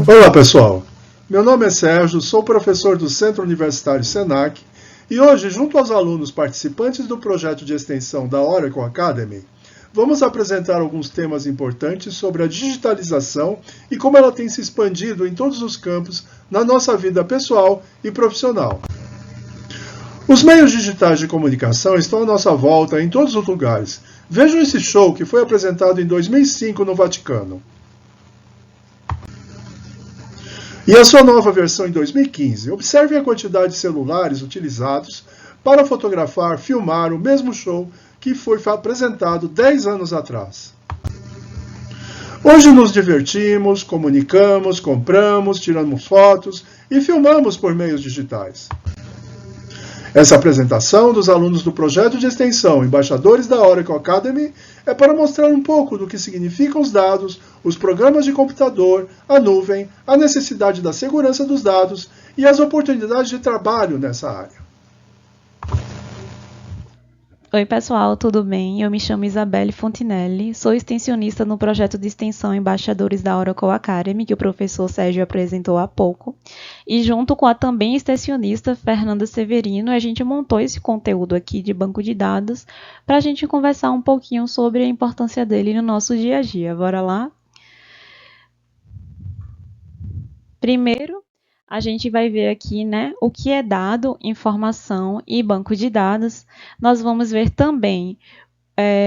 Olá pessoal, meu nome é Sérgio, sou professor do Centro Universitário Senac e hoje, junto aos alunos participantes do projeto de extensão da Oracle Academy, vamos apresentar alguns temas importantes sobre a digitalização e como ela tem se expandido em todos os campos na nossa vida pessoal e profissional. Os meios digitais de comunicação estão à nossa volta em todos os lugares. Vejam esse show que foi apresentado em 2005 no Vaticano. E a sua nova versão em 2015. Observem a quantidade de celulares utilizados para fotografar, filmar o mesmo show que foi apresentado 10 anos atrás. Hoje nos divertimos, comunicamos, compramos, tiramos fotos e filmamos por meios digitais. Essa apresentação dos alunos do projeto de extensão Embaixadores da Oracle Academy é para mostrar um pouco do que significam os dados, os programas de computador, a nuvem, a necessidade da segurança dos dados e as oportunidades de trabalho nessa área. Oi pessoal, tudo bem? Eu me chamo Isabelle Fontinelli, sou extensionista no projeto de extensão Embaixadores da Oracle Academy, que o professor Sérgio apresentou há pouco, e junto com a também extensionista Fernanda Severino, a gente montou esse conteúdo aqui de banco de dados para a gente conversar um pouquinho sobre a importância dele no nosso dia a dia. Bora lá? Primeiro, a gente vai ver aqui, né, o que é dado, informação e banco de dados. Nós vamos ver também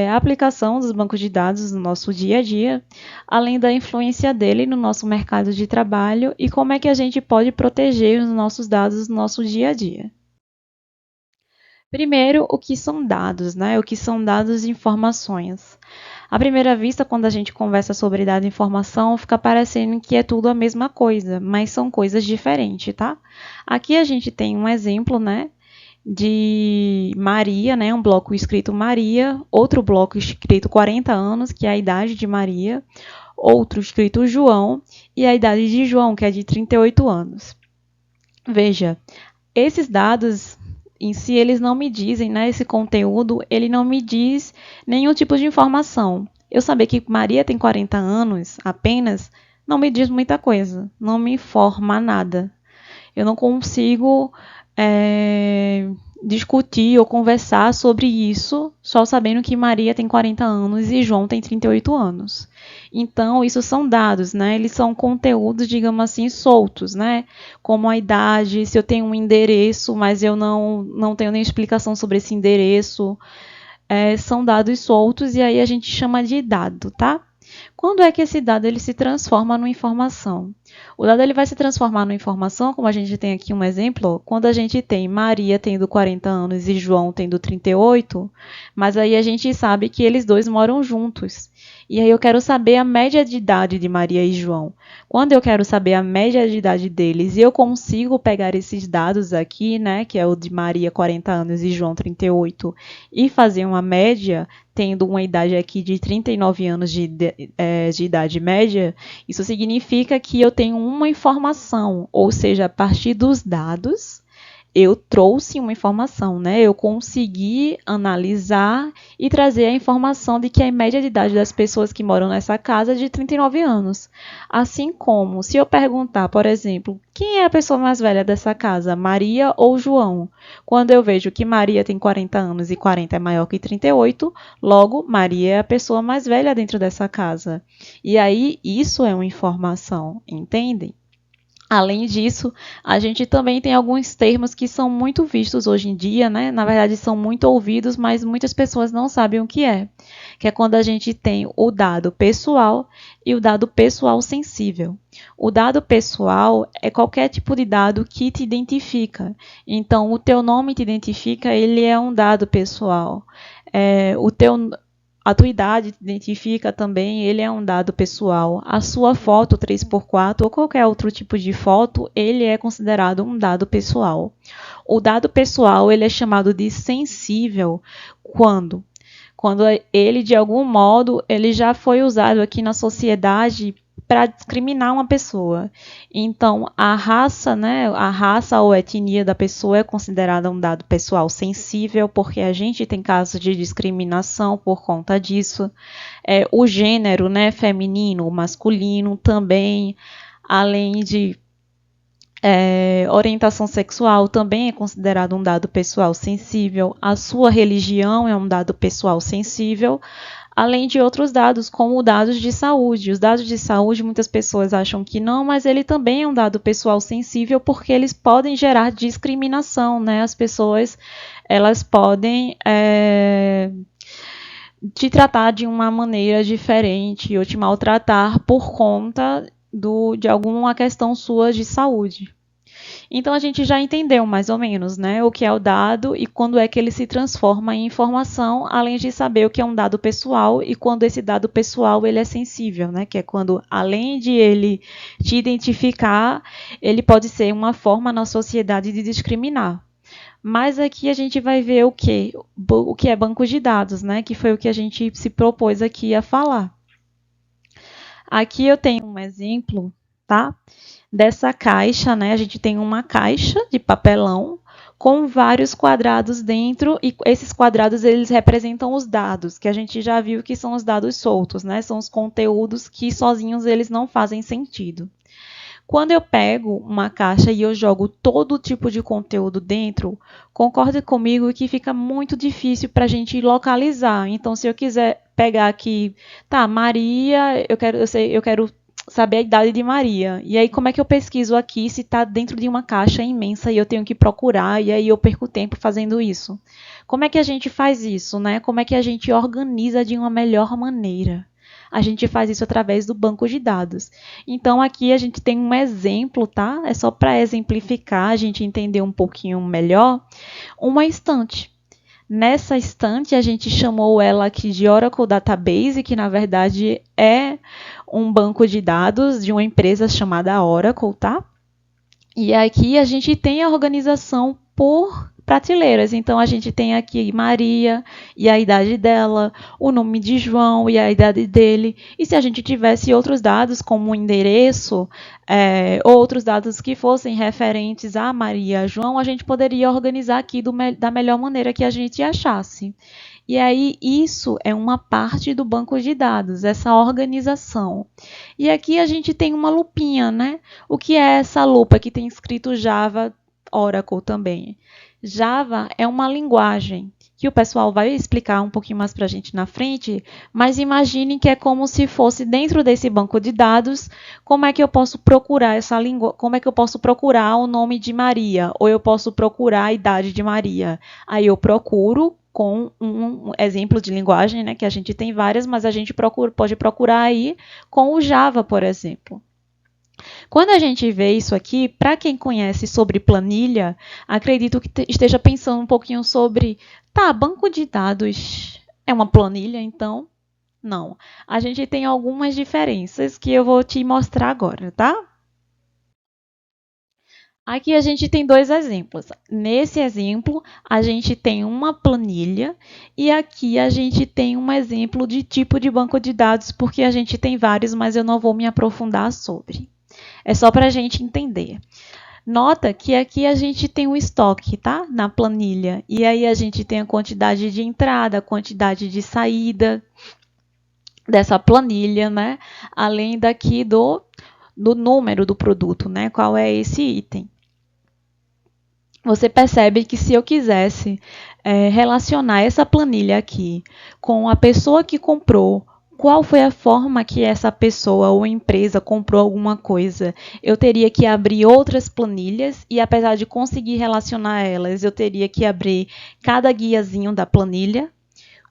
a aplicação dos bancos de dados no nosso dia a dia, além da influência dele no nosso mercado de trabalho e como é que a gente pode proteger os nossos dados no nosso dia a dia. Primeiro, o que são dados, né? O que são dados e informações. À primeira vista, quando a gente conversa sobre dado e informação, fica parecendo que é tudo a mesma coisa, mas são coisas diferentes, tá? Aqui a gente tem um exemplo, né, de Maria, né, um bloco escrito Maria, outro bloco escrito 40 anos, que é a idade de Maria, outro escrito João, e a idade de João, que é de 38 anos. Veja, esses dados em si, eles não me dizem, né, esse conteúdo, ele não me diz nenhum tipo de informação. Eu saber que Maria tem 40 anos apenas, não me diz muita coisa, não me informa nada. Eu não consigo discutir ou conversar sobre isso só sabendo que Maria tem 40 anos e João tem 38 anos. Então, isso são dados, né? Eles são conteúdos, digamos assim, soltos, né? Como a idade, se eu tenho um endereço, mas eu não tenho nem explicação sobre esse endereço. São dados soltos e aí a gente chama de dado, tá? Quando é que esse dado ele se transforma numa informação? O dado ele vai se transformar numa informação, como a gente tem aqui um exemplo, quando a gente tem Maria tendo 40 anos e João tendo 38, mas aí a gente sabe que eles dois moram juntos. E aí eu quero saber a média de idade de Maria e João. Quando eu quero saber a média de idade deles e eu consigo pegar esses dados aqui, né, que é o de Maria 40 anos e João 38, e fazer uma média, tendo uma idade aqui de 39 anos de idade média, isso significa que eu tenho uma informação, ou seja, a partir dos dados, eu trouxe uma informação, né? Eu consegui analisar e trazer a informação de que a média de idade das pessoas que moram nessa casa é de 39 anos. Assim como, se eu perguntar, por exemplo, quem é a pessoa mais velha dessa casa, Maria ou João? Quando eu vejo que Maria tem 40 anos e 40 é maior que 38, logo, Maria é a pessoa mais velha dentro dessa casa. E aí, isso é uma informação, entendem? Além disso, a gente também tem alguns termos que são muito vistos hoje em dia, né? Na verdade, são muito ouvidos, mas muitas pessoas não sabem o que é quando a gente tem o dado pessoal e o dado pessoal sensível. O dado pessoal é qualquer tipo de dado que te identifica. Então, o teu nome te identifica, ele é um dado pessoal. A tua idade te identifica também, ele é um dado pessoal. A sua foto 3x4 ou qualquer outro tipo de foto, ele é considerado um dado pessoal. O dado pessoal ele é chamado de sensível quando ele, de algum modo, ele já foi usado aqui na sociedade para discriminar uma pessoa. Então, a raça, né, a raça ou etnia da pessoa é considerada um dado pessoal sensível, porque a gente tem casos de discriminação por conta disso. O gênero, né, feminino, masculino também, além de orientação sexual também é considerado um dado pessoal sensível. A sua religião é um dado pessoal sensível, além de outros dados, como dados de saúde. Os dados de saúde, muitas pessoas acham que não, mas ele também é um dado pessoal sensível porque eles podem gerar discriminação, né? As pessoas, elas podem te tratar de uma maneira diferente ou te maltratar por conta de alguma questão sua de saúde. Então a gente já entendeu mais ou menos, né, o que é o dado e quando é que ele se transforma em informação, além de saber o que é um dado pessoal e quando esse dado pessoal ele é sensível, né, que é quando além de ele te identificar, ele pode ser uma forma na sociedade de discriminar. Mas aqui a gente vai ver o que é banco de dados, né, que foi o que a gente se propôs aqui a falar. Aqui eu tenho um exemplo, tá? Dessa caixa, né? A gente tem uma caixa de papelão com vários quadrados dentro e esses quadrados eles representam os dados, que a gente já viu que são os dados soltos, né? São os conteúdos que sozinhos eles não fazem sentido. Quando eu pego uma caixa e eu jogo todo tipo de conteúdo dentro, concorda comigo que fica muito difícil para a gente localizar. Então, se eu quiser pegar aqui, tá, Maria, eu quero saber a idade de Maria. E aí, como é que eu pesquiso aqui se está dentro de uma caixa imensa e eu tenho que procurar, e aí eu perco tempo fazendo isso? Como é que a gente faz isso, né? Como é que a gente organiza de uma melhor maneira? A gente faz isso através do banco de dados. Então, aqui a gente tem um exemplo, tá? É só para exemplificar, a gente entender um pouquinho melhor, uma estante. Nessa estante, a gente chamou ela aqui de Oracle Database, que na verdade é um banco de dados de uma empresa chamada Oracle, tá? E aqui a gente tem a organização por prateleiras. Então, a gente tem aqui Maria e a idade dela, o nome de João e a idade dele. E se a gente tivesse outros dados, como o endereço, outros dados que fossem referentes a Maria e João, a gente poderia organizar aqui da melhor maneira que a gente achasse. E aí, isso é uma parte do banco de dados, essa organização. E aqui a gente tem uma lupinha, né? O que é essa lupa que tem escrito Java Oracle também? Java é uma linguagem que o pessoal vai explicar um pouquinho mais para a gente na frente, mas imagine que é como se fosse dentro desse banco de dados, como é que eu posso procurar essa língua, como é que eu posso procurar o nome de Maria, ou eu posso procurar a idade de Maria. Aí eu procuro com um exemplo de linguagem, né, que a gente tem várias, mas a gente pode procurar aí com o Java, por exemplo. Quando a gente vê isso aqui, para quem conhece sobre planilha, acredito que esteja pensando um pouquinho sobre, tá, banco de dados é uma planilha, então? Não. A gente tem algumas diferenças que eu vou te mostrar agora, tá? Aqui a gente tem dois exemplos. Nesse exemplo, a gente tem uma planilha e aqui a gente tem um exemplo de tipo de banco de dados, porque a gente tem vários, mas eu não vou me aprofundar sobre. É só para a gente entender. Nota que aqui a gente tem um estoque, tá? Na planilha. E aí a gente tem a quantidade de entrada, a quantidade de saída dessa planilha, né? Além daqui do número do produto, né? Qual é esse item? Você percebe que se eu quisesse relacionar essa planilha aqui com a pessoa que comprou, qual foi a forma que essa pessoa ou empresa comprou alguma coisa, eu teria que abrir outras planilhas e, apesar de conseguir relacionar elas, eu teria que abrir cada guiazinho da planilha.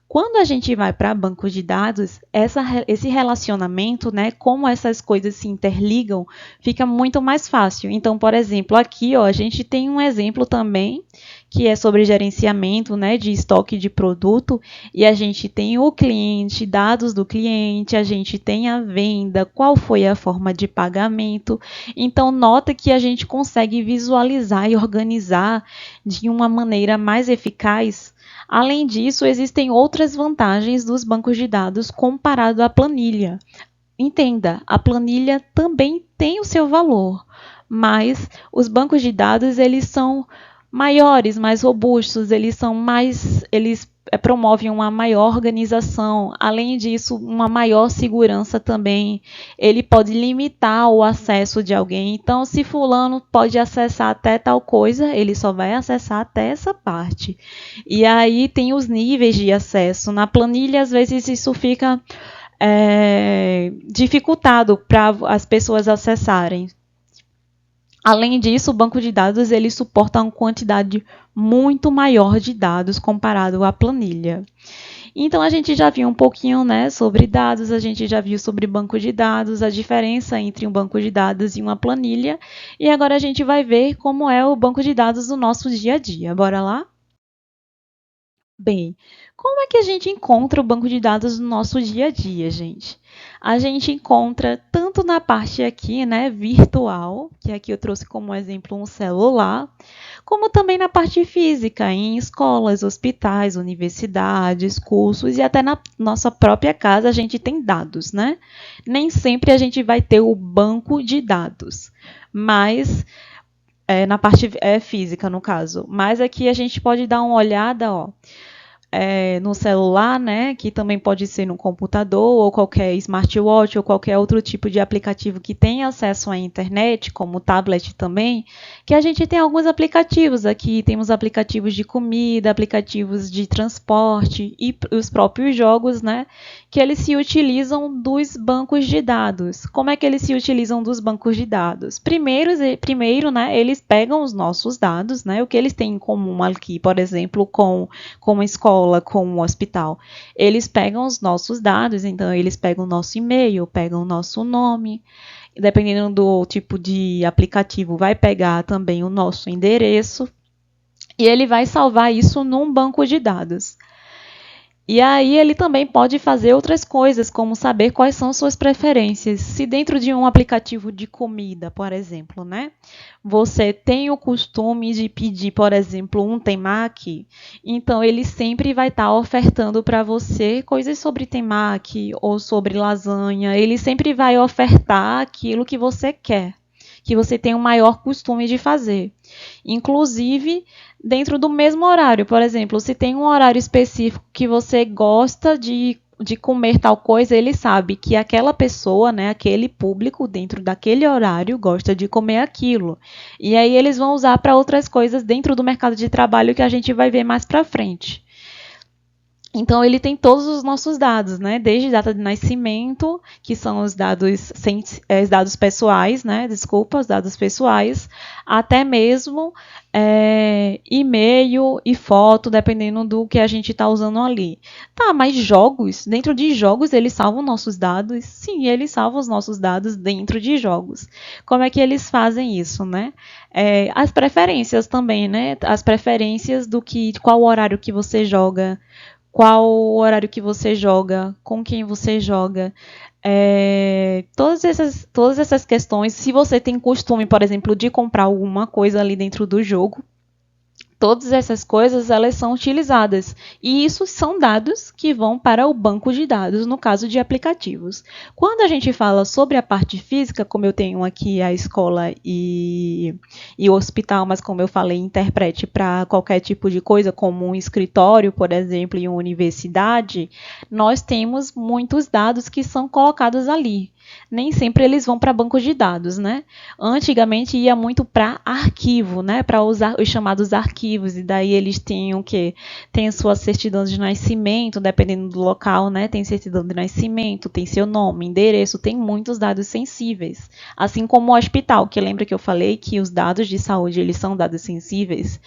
Quando a gente vai para banco de dados, esse relacionamento, né, como essas coisas se interligam, fica muito mais fácil. Então, por exemplo, aqui ó, a gente tem um exemplo também, que é sobre gerenciamento, né, de estoque de produto, e a gente tem o cliente, dados do cliente, a gente tem a venda, qual foi a forma de pagamento. Então, nota que a gente consegue visualizar e organizar de uma maneira mais eficaz. Além disso, existem outras vantagens dos bancos de dados comparado à planilha. entenda, a planilha também tem o seu valor, mas os bancos de dados, eles são maiores, mais robustos, eles promovem uma maior organização. Além disso, uma maior segurança também. Ele pode limitar o acesso de alguém. Então, se fulano pode acessar até tal coisa, ele só vai acessar até essa parte. E aí tem os níveis de acesso. Na planilha, às vezes, isso fica dificultado para as pessoas acessarem. Além disso, o banco de dados ele suporta uma quantidade muito maior de dados comparado à planilha. Então, a gente já viu um pouquinho, né, sobre dados, a gente já viu sobre banco de dados, a diferença entre um banco de dados e uma planilha. E agora a gente vai ver como é o banco de dados do nosso dia a dia. Bora lá? Bem, como é que a gente encontra o banco de dados no nosso dia a dia, gente? A gente encontra tanto na parte aqui, né, virtual, que aqui eu trouxe como exemplo um celular, como também na parte física, em escolas, hospitais, universidades, cursos e até na nossa própria casa a gente tem dados, né? Nem sempre a gente vai ter o banco de dados, mas na parte física, no caso. Mas aqui a gente pode dar uma olhada, ó, no celular, né, que também pode ser no computador ou qualquer smartwatch ou qualquer outro tipo de aplicativo que tenha acesso à internet, como o tablet também, que a gente tem alguns aplicativos aqui, temos aplicativos de comida, aplicativos de transporte e os próprios jogos, né, que eles se utilizam dos bancos de dados. Como é que eles se utilizam dos bancos de dados? Primeiro, né, eles pegam os nossos dados, né, o que eles têm em comum aqui, por exemplo, com a escola, com o hospital. Eles pegam os nossos dados, então eles pegam o nosso e-mail, pegam o nosso nome, dependendo do tipo de aplicativo, vai pegar também o nosso endereço e ele vai salvar isso num banco de dados. E aí ele também pode fazer outras coisas, como saber quais são suas preferências. Se dentro de um aplicativo de comida, por exemplo, né, você tem o costume de pedir, por exemplo, um temaki, então ele sempre vai estar ofertando para você coisas sobre temaki ou sobre lasanha. Ele sempre vai ofertar aquilo que você quer, que você tem o maior costume de fazer. Inclusive, dentro do mesmo horário, por exemplo, se tem um horário específico que você gosta de comer tal coisa, ele sabe que aquela pessoa, né, aquele público dentro daquele horário gosta de comer aquilo. E aí eles vão usar para outras coisas dentro do mercado de trabalho que a gente vai ver mais para frente. Então, ele tem todos os nossos dados, né? Desde data de nascimento, que são os dados pessoais, né? Desculpa, os dados pessoais, até mesmo e-mail e foto, dependendo do que a gente está usando ali. Tá, mas jogos, dentro de jogos, eles salvam nossos dados? Sim, eles salvam os nossos dados dentro de jogos. Como é que eles fazem isso, né? As preferências também, né? As preferências qual horário que você joga, qual o horário que você joga, com quem você joga. Todas essas questões, se você tem costume, por exemplo, de comprar alguma coisa ali dentro do jogo, todas essas coisas elas são utilizadas. E isso são dados que vão para o banco de dados, no caso de aplicativos. Quando a gente fala sobre a parte física, como eu tenho aqui a escola e o hospital, mas como eu falei, interprete para qualquer tipo de coisa, como um escritório, por exemplo, em uma universidade, nós temos muitos dados que são colocados ali. Nem sempre eles vão para banco de dados, né? Antigamente ia muito para arquivo, né? Para usar os chamados arquivos, e daí eles tinham o quê? Tem a sua certidão de nascimento, dependendo do local, né? Tem certidão de nascimento, tem seu nome, endereço, tem muitos dados sensíveis. Assim como o hospital, que lembra que eu falei que os dados de saúde, eles são dados sensíveis?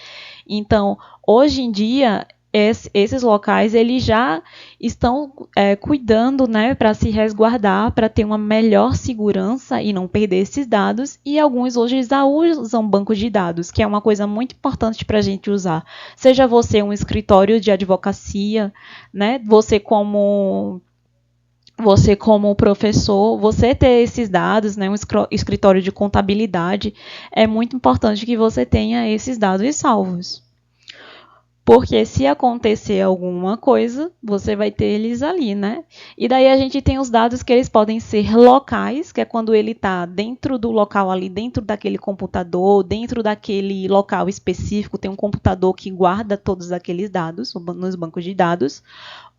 Então, hoje em dia, esses locais eles já estão cuidando, né, para se resguardar, para ter uma melhor segurança e não perder esses dados. E alguns hoje já usam bancos de dados, que é uma coisa muito importante para a gente usar. Seja você um escritório de advocacia, né, você como professor, você ter esses dados, né, um escritório de contabilidade, é muito importante que você tenha esses dados salvos. Porque se acontecer alguma coisa, você vai ter eles ali, né? E daí a gente tem os dados que eles podem ser locais, que é quando ele está dentro do local ali, dentro daquele computador, dentro daquele local específico, tem um computador que guarda todos aqueles dados nos bancos de dados.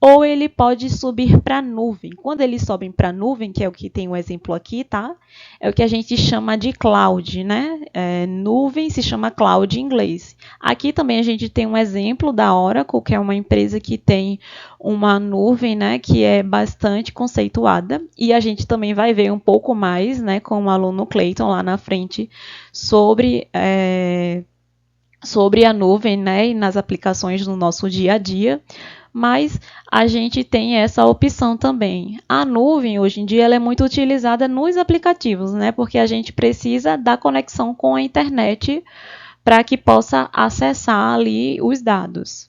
Ou ele pode subir para a nuvem. Quando eles sobem para a nuvem, que é o que tem o exemplo aqui, tá? É o que a gente chama de cloud, né? Nuvem se chama cloud em inglês. Aqui também a gente tem um exemplo da Oracle, que é uma empresa que tem uma nuvem, né, que é bastante conceituada. E a gente também vai ver um pouco mais, né, com o aluno Clayton lá na frente, sobre a nuvem, né, e nas aplicações no nosso dia a dia. Mas a gente tem essa opção também. A nuvem, hoje em dia, ela é muito utilizada nos aplicativos, né? Porque a gente precisa da conexão com a internet para que possa acessar ali os dados.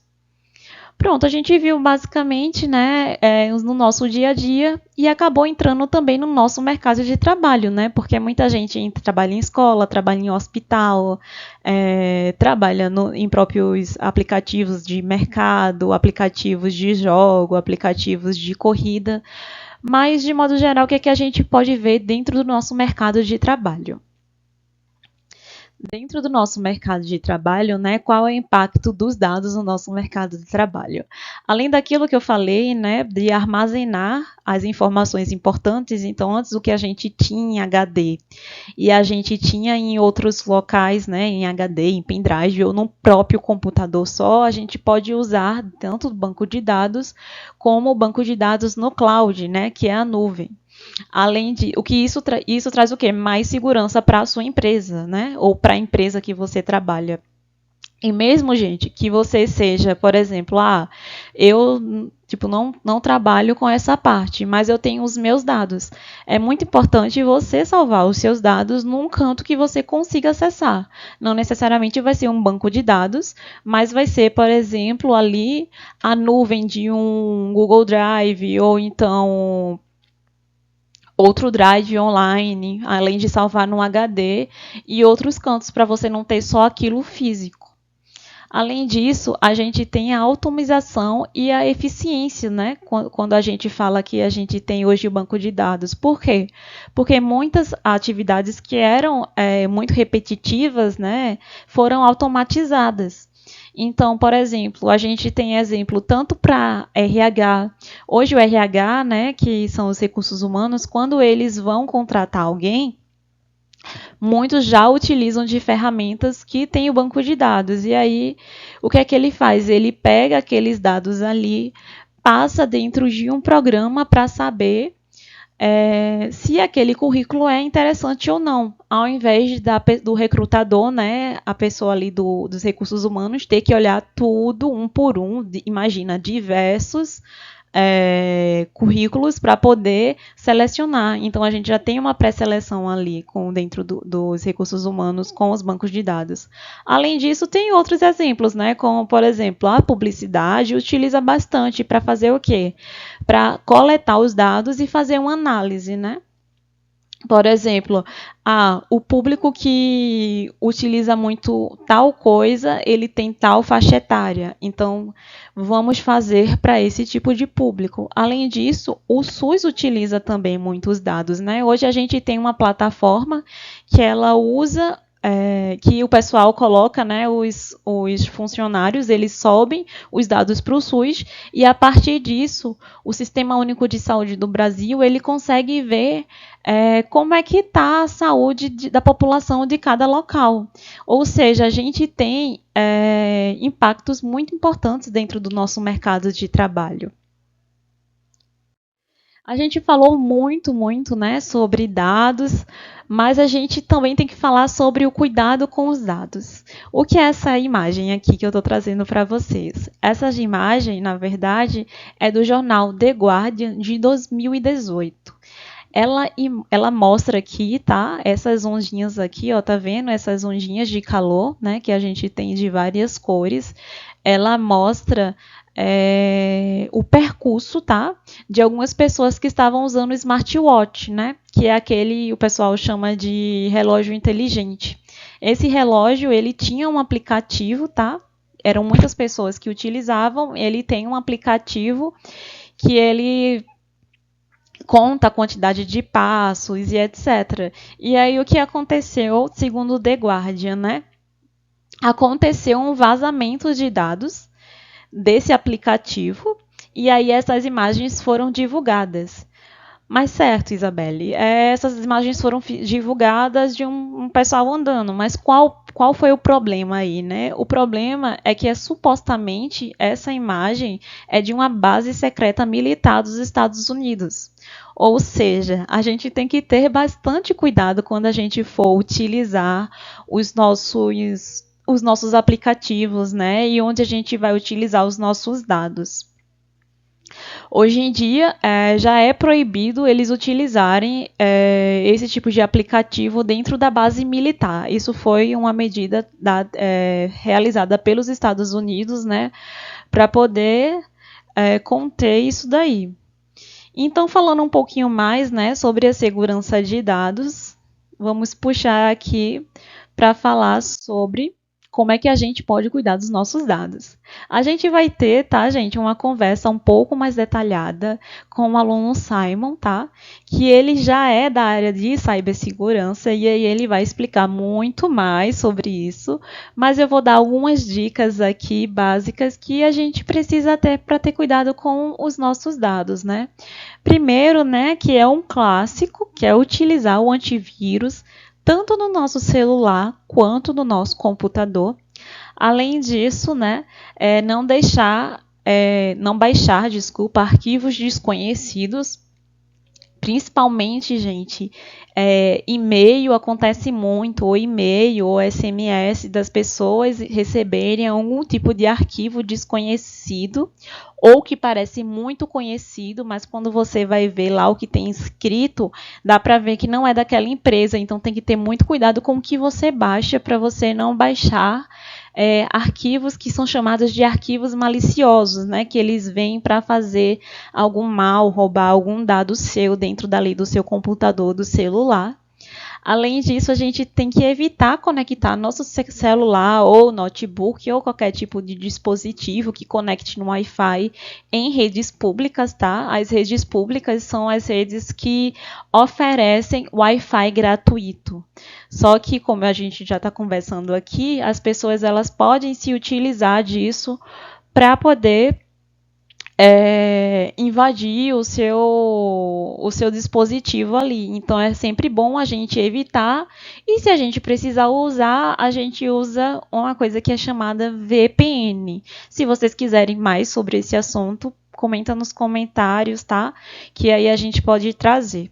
Pronto, a gente viu basicamente, né, no nosso dia a dia e acabou entrando também no nosso mercado de trabalho, né? Porque muita gente trabalha em escola, trabalha em hospital, trabalha em próprios aplicativos de mercado, aplicativos de jogo, aplicativos de corrida. Mas, de modo geral, o que é que a gente pode ver dentro do nosso mercado de trabalho? Dentro do nosso mercado de trabalho, né, qual é o impacto dos dados no nosso mercado de trabalho? Além daquilo que eu falei, né, de armazenar as informações importantes, então antes o que a gente tinha em HD e a gente tinha em outros locais, né, em HD, em pendrive ou no próprio computador só, a gente pode usar tanto o banco de dados como o banco de dados no cloud, né, que é a nuvem. Além de o que isso traz o quê? Mais segurança para a sua empresa, né? Ou para a empresa que você trabalha. E mesmo, gente, que você seja, por exemplo, eu não trabalho com essa parte, mas eu tenho os meus dados. É muito importante você salvar os seus dados num canto que você consiga acessar. Não necessariamente vai ser um banco de dados, mas vai ser, por exemplo, ali a nuvem de um Google Drive ou então outro drive online, além de salvar no HD e outros cantos para você não ter só aquilo físico. Além disso, a gente tem a automização e a eficiência, né? Quando a gente fala que a gente tem hoje o banco de dados. Por quê? Porque muitas atividades que eram muito repetitivas, né, foram automatizadas. Então, por exemplo, a gente tem exemplo tanto para RH. Hoje o RH, né, que são os recursos humanos, quando eles vão contratar alguém, muitos já utilizam de ferramentas que têm o banco de dados. E aí, o que é que ele faz? Ele pega aqueles dados ali, passa dentro de um programa para saber se aquele currículo é interessante ou não, ao invés do recrutador, né, a pessoa ali dos recursos humanos, ter que olhar tudo um por um, imagina, diversos currículos para poder selecionar. Então, a gente já tem uma pré-seleção ali dentro dos recursos humanos com os bancos de dados. Além disso, tem outros exemplos, né? Como, por exemplo, a publicidade utiliza bastante para fazer o quê? Para coletar os dados e fazer uma análise, né? Por exemplo, o público que utiliza muito tal coisa, ele tem tal faixa etária. Então, vamos fazer para esse tipo de público. Além disso, o SUS utiliza também muitos dados, né? Hoje a gente tem uma plataforma que ela usa que o pessoal coloca, né, os funcionários, eles sobem os dados para o SUS e a partir disso, o Sistema Único de Saúde do Brasil, ele consegue ver como é que está a saúde da população de cada local. Ou seja, a gente tem impactos muito importantes dentro do nosso mercado de trabalho. A gente falou muito, né, sobre dados, mas a gente também tem que falar sobre o cuidado com os dados. O que é essa imagem aqui que eu estou trazendo para vocês? Essa imagem, na verdade, é do jornal The Guardian de 2018. Ela mostra aqui, tá? Essas ondinhas aqui, ó, tá vendo? Essas ondinhas de calor, né? Que a gente tem de várias cores. Ela mostra o percurso, tá? De algumas pessoas que estavam usando o smartwatch, né? Que é aquele, o pessoal chama de relógio inteligente. Esse relógio, ele tinha um aplicativo, tá? eram muitas pessoas que utilizavam. Ele tem um aplicativo que ele conta a quantidade de passos e etc. E aí o que aconteceu, segundo o The Guardian, né? Aconteceu um vazamento de dados desse aplicativo e aí essas imagens foram divulgadas. Mas certo, Isabelle, essas imagens foram divulgadas de um pessoal andando, mas qual foi o problema aí, né? O problema é que supostamente essa imagem é de uma base secreta militar dos Estados Unidos. Ou seja, a gente tem que ter bastante cuidado quando a gente for utilizar os nossos aplicativos, né? E onde a gente vai utilizar os nossos dados. Hoje em dia, já é proibido eles utilizarem esse tipo de aplicativo dentro da base militar. Isso foi uma medida realizada pelos Estados Unidos, né, para poder conter isso daí. Então, falando um pouquinho mais, né, sobre a segurança de dados, vamos puxar aqui para falar sobre como é que a gente pode cuidar dos nossos dados. A gente vai ter, tá, gente, uma conversa um pouco mais detalhada com o aluno Simon, tá? Que ele já é da área de cibersegurança e aí ele vai explicar muito mais sobre isso, mas eu vou dar algumas dicas aqui básicas que a gente precisa ter para ter cuidado com os nossos dados, né? Primeiro, né, que é um clássico, que é utilizar o antivírus tanto no nosso celular quanto no nosso computador. Além disso, né, não baixar, arquivos desconhecidos. Principalmente, gente, e-mail acontece muito, ou e-mail ou SMS das pessoas receberem algum tipo de arquivo desconhecido ou que parece muito conhecido, mas quando você vai ver lá o que tem escrito, dá para ver que não é daquela empresa, então tem que ter muito cuidado com o que você baixa para você não baixar arquivos que são chamados de arquivos maliciosos, né, que eles vêm para fazer algum mal, roubar algum dado seu dentro dali do seu computador, do celular. Além disso, a gente tem que evitar conectar nosso celular ou notebook ou qualquer tipo de dispositivo que conecte no Wi-Fi em redes públicas, tá? As redes públicas são as redes que oferecem Wi-Fi gratuito. Só que, como a gente já está conversando aqui, as pessoas elas podem se utilizar disso para poder invadir o seu dispositivo ali. Então, é sempre bom a gente evitar. E se a gente precisar usar, a gente usa uma coisa que é chamada VPN. Se vocês quiserem mais sobre esse assunto, comenta nos comentários, tá? Que aí a gente pode trazer.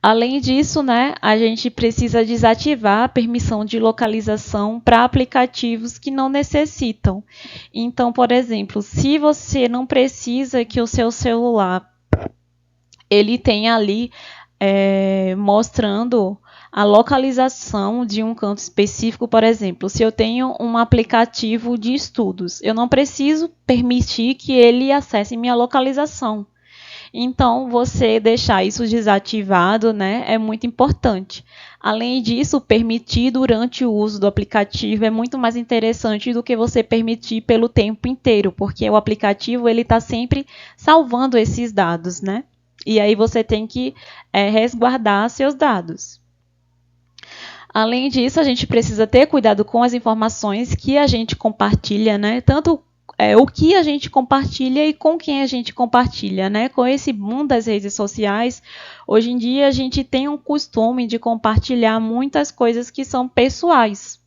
Além disso, né, a gente precisa desativar a permissão de localização para aplicativos que não necessitam. Então, por exemplo, se você não precisa que o seu celular ele tenha ali mostrando a localização de um canto específico, por exemplo, se eu tenho um aplicativo de estudos, eu não preciso permitir que ele acesse minha localização. Então, você deixar isso desativado, né, é muito importante. Além disso, permitir durante o uso do aplicativo é muito mais interessante do que você permitir pelo tempo inteiro, porque o aplicativo ele está sempre salvando esses dados, né? E aí você tem que resguardar seus dados. Além disso, a gente precisa ter cuidado com as informações que a gente compartilha, né? Tanto o que a gente compartilha e com quem a gente compartilha, né? Com esse mundo das redes sociais, hoje em dia a gente tem um costume de compartilhar muitas coisas que são pessoais.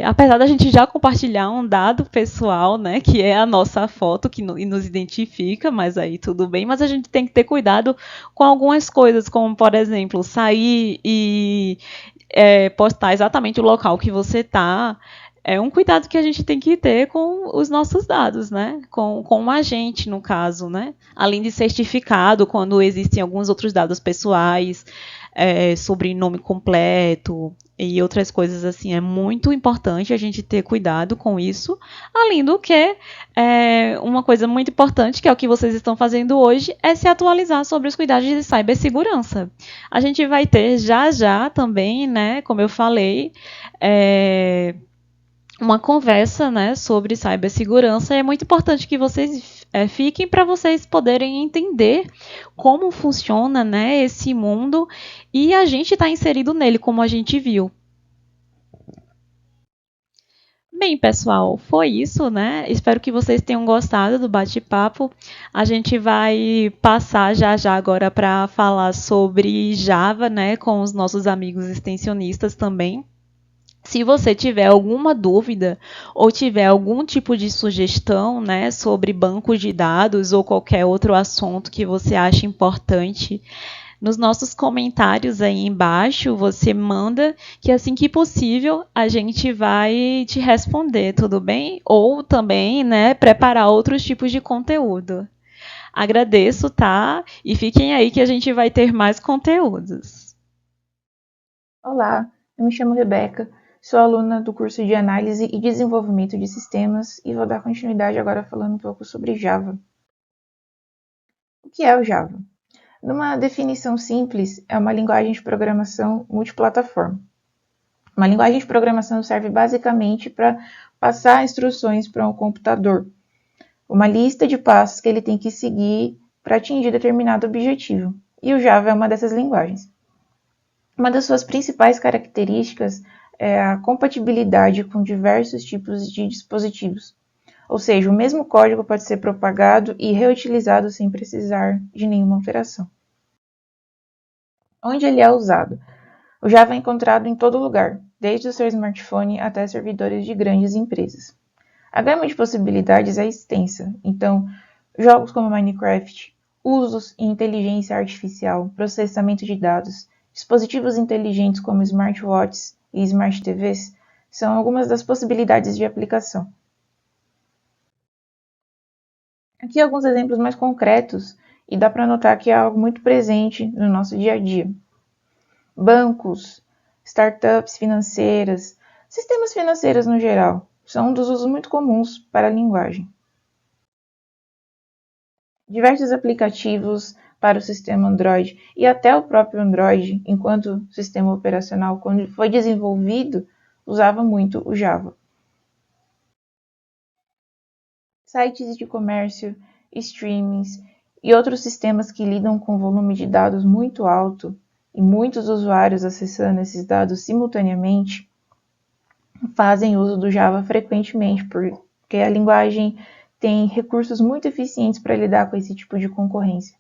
Apesar da gente já compartilhar um dado pessoal, né, que é a nossa foto que nos identifica, mas aí tudo bem, mas a gente tem que ter cuidado com algumas coisas, como, por exemplo, sair e postar exatamente o local que você está. É um cuidado que a gente tem que ter com os nossos dados, né? Com a gente, no caso, né? Além de certificado, quando existem alguns outros dados pessoais, sobrenome completo e outras coisas assim, é muito importante a gente ter cuidado com isso. Além do que, uma coisa muito importante, que é o que vocês estão fazendo hoje, é se atualizar sobre os cuidados de cibersegurança. A gente vai ter já também, né? Como eu falei, uma conversa, né, sobre cibersegurança. É muito importante que vocês fiquem para vocês poderem entender como funciona, né, esse mundo e a gente está inserido nele, como a gente viu. Bem, pessoal, foi isso, né? Espero que vocês tenham gostado do bate-papo. A gente vai passar já já agora para falar sobre Java, né, com os nossos amigos extensionistas também. Se você tiver alguma dúvida ou tiver algum tipo de sugestão, né, sobre bancos de dados ou qualquer outro assunto que você acha importante, nos nossos comentários aí embaixo, você manda que assim que possível a gente vai te responder, tudo bem? Ou também, né, preparar outros tipos de conteúdo. Agradeço, tá? E fiquem aí que a gente vai ter mais conteúdos. Olá, eu me chamo Rebeca, sou aluna do curso de Análise e Desenvolvimento de Sistemas e vou dar continuidade agora falando um pouco sobre Java. O que é o Java? Numa definição simples, é uma linguagem de programação multiplataforma. Uma linguagem de programação serve basicamente para passar instruções para um computador, uma lista de passos que ele tem que seguir para atingir determinado objetivo. E o Java é uma dessas linguagens. Uma das suas principais características é a compatibilidade com diversos tipos de dispositivos. Ou seja, o mesmo código pode ser propagado e reutilizado sem precisar de nenhuma alteração. Onde ele é usado? O Java é encontrado em todo lugar, desde o seu smartphone até servidores de grandes empresas. A gama de possibilidades é extensa, então jogos como Minecraft, usos em inteligência artificial, processamento de dados, dispositivos inteligentes como smartwatches e smart TVs são algumas das possibilidades de aplicação. Aqui alguns exemplos mais concretos e dá para notar que é algo muito presente no nosso dia a dia. Bancos, startups financeiras, sistemas financeiros no geral, são um dos usos muito comuns para a linguagem. Diversos aplicativos para o sistema Android e até o próprio Android, enquanto sistema operacional, quando foi desenvolvido, usava muito o Java. Sites de comércio, streamings e outros sistemas que lidam com volume de dados muito alto e muitos usuários acessando esses dados simultaneamente fazem uso do Java frequentemente, porque a linguagem tem recursos muito eficientes para lidar com esse tipo de concorrência.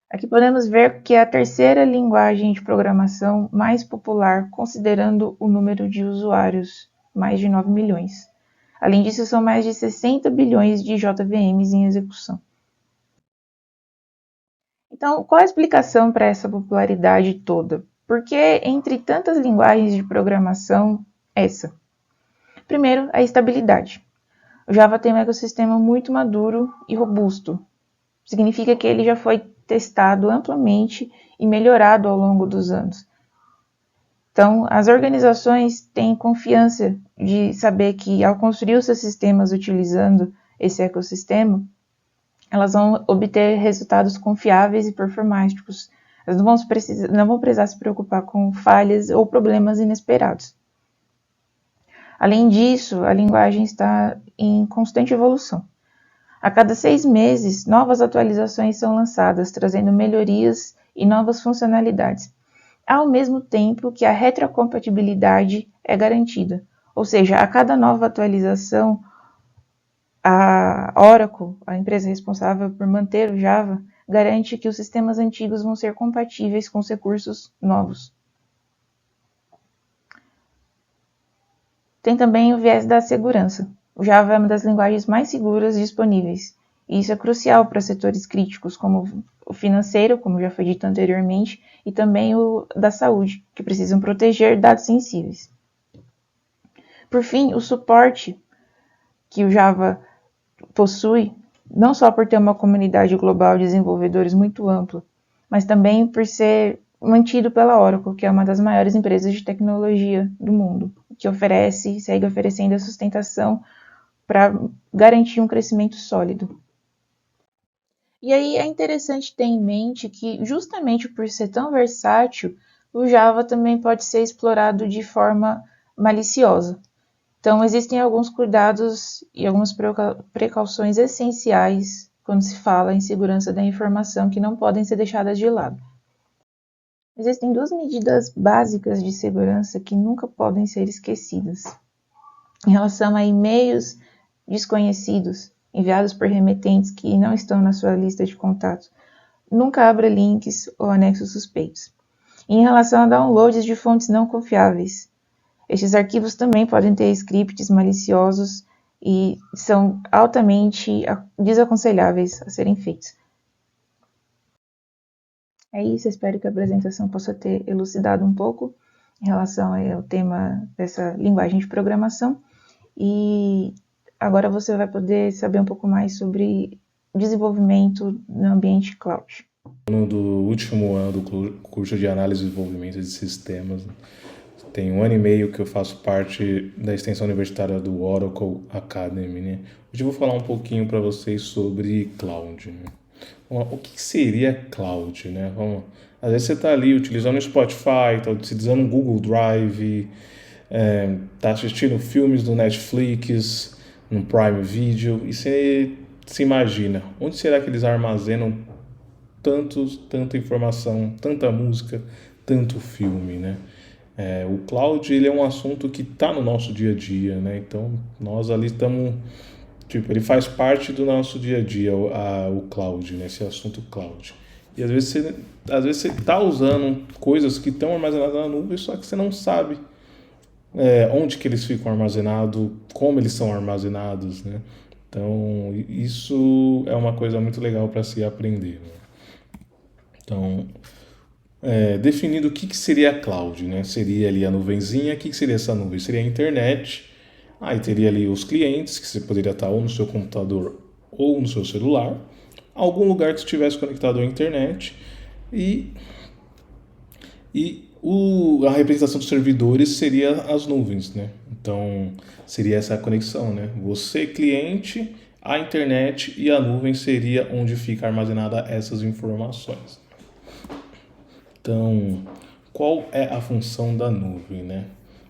Aqui podemos ver que é a terceira linguagem de programação mais popular, considerando o número de usuários, mais de 9 milhões. Além disso, são mais de 60 bilhões de JVMs em execução. Então, qual a explicação para essa popularidade toda? Por que, entre tantas linguagens de programação, essa? Primeiro, a estabilidade. O Java tem um ecossistema muito maduro e robusto. Significa que ele já foi testado amplamente e melhorado ao longo dos anos. Então, as organizações têm confiança de saber que, ao construir os seus sistemas utilizando esse ecossistema, elas vão obter resultados confiáveis e performáticos. Elas não vão precisar se preocupar com falhas ou problemas inesperados. Além disso, a linguagem está em constante evolução. A cada 6 meses, novas atualizações são lançadas, trazendo melhorias e novas funcionalidades, ao mesmo tempo que a retrocompatibilidade é garantida. Ou seja, a cada nova atualização, a Oracle, a empresa responsável por manter o Java, garante que os sistemas antigos vão ser compatíveis com os recursos novos. Tem também o viés da segurança. O Java é uma das linguagens mais seguras disponíveis, e isso é crucial para setores críticos, como o financeiro, como já foi dito anteriormente, e também o da saúde, que precisam proteger dados sensíveis. Por fim, o suporte que o Java possui, não só por ter uma comunidade global de desenvolvedores muito ampla, mas também por ser mantido pela Oracle, que é uma das maiores empresas de tecnologia do mundo, que oferece e segue oferecendo a sustentação para garantir um crescimento sólido. E aí é interessante ter em mente que, justamente por ser tão versátil, o Java também pode ser explorado de forma maliciosa. Então, existem alguns cuidados e algumas precauções essenciais quando se fala em segurança da informação que não podem ser deixadas de lado. Existem duas medidas básicas de segurança que nunca podem ser esquecidas. Em relação a e-mails desconhecidos, enviados por remetentes que não estão na sua lista de contatos, nunca abra links ou anexos suspeitos. Em relação a downloads de fontes não confiáveis, estes arquivos também podem ter scripts maliciosos e são altamente desaconselháveis a serem feitos. É isso, espero que a apresentação possa ter elucidado um pouco em relação ao tema dessa linguagem de programação. E agora você vai poder saber um pouco mais sobre desenvolvimento no ambiente cloud. Do último ano do curso de análise e desenvolvimento de sistemas, tem 1 ano e meio que eu faço parte da extensão universitária do Oracle Academy, né? Hoje eu vou falar um pouquinho para vocês sobre cloud, né? O que seria cloud, né? Às vezes você está ali utilizando o Spotify, está utilizando o Google Drive, está assistindo filmes do Netflix, no Prime Video, e você se imagina, onde será que eles armazenam tanta informação, tanta música, tanto filme, né? O cloud, ele é um assunto que está no nosso dia a dia, né? Então, nós ali estamos... ele faz parte do nosso dia a dia, o cloud, né? Esse assunto cloud. E às vezes você está usando coisas que estão armazenadas na nuvem, só que você não sabe onde que eles ficam armazenados, como eles são armazenados, né? Então, isso é uma coisa muito legal para se aprender, né? Então, definindo o que seria a cloud, né? Seria ali a nuvenzinha. O que seria essa nuvem? Seria a internet. Aí teria ali os clientes, que você poderia estar ou no seu computador ou no seu celular, algum lugar que estivesse conectado à internet, e a representação dos servidores seria as nuvens, né? Então, seria essa conexão, né? Você, cliente, a internet, e a nuvem seria onde fica armazenada essas informações. Então, qual é a função da nuvem, né?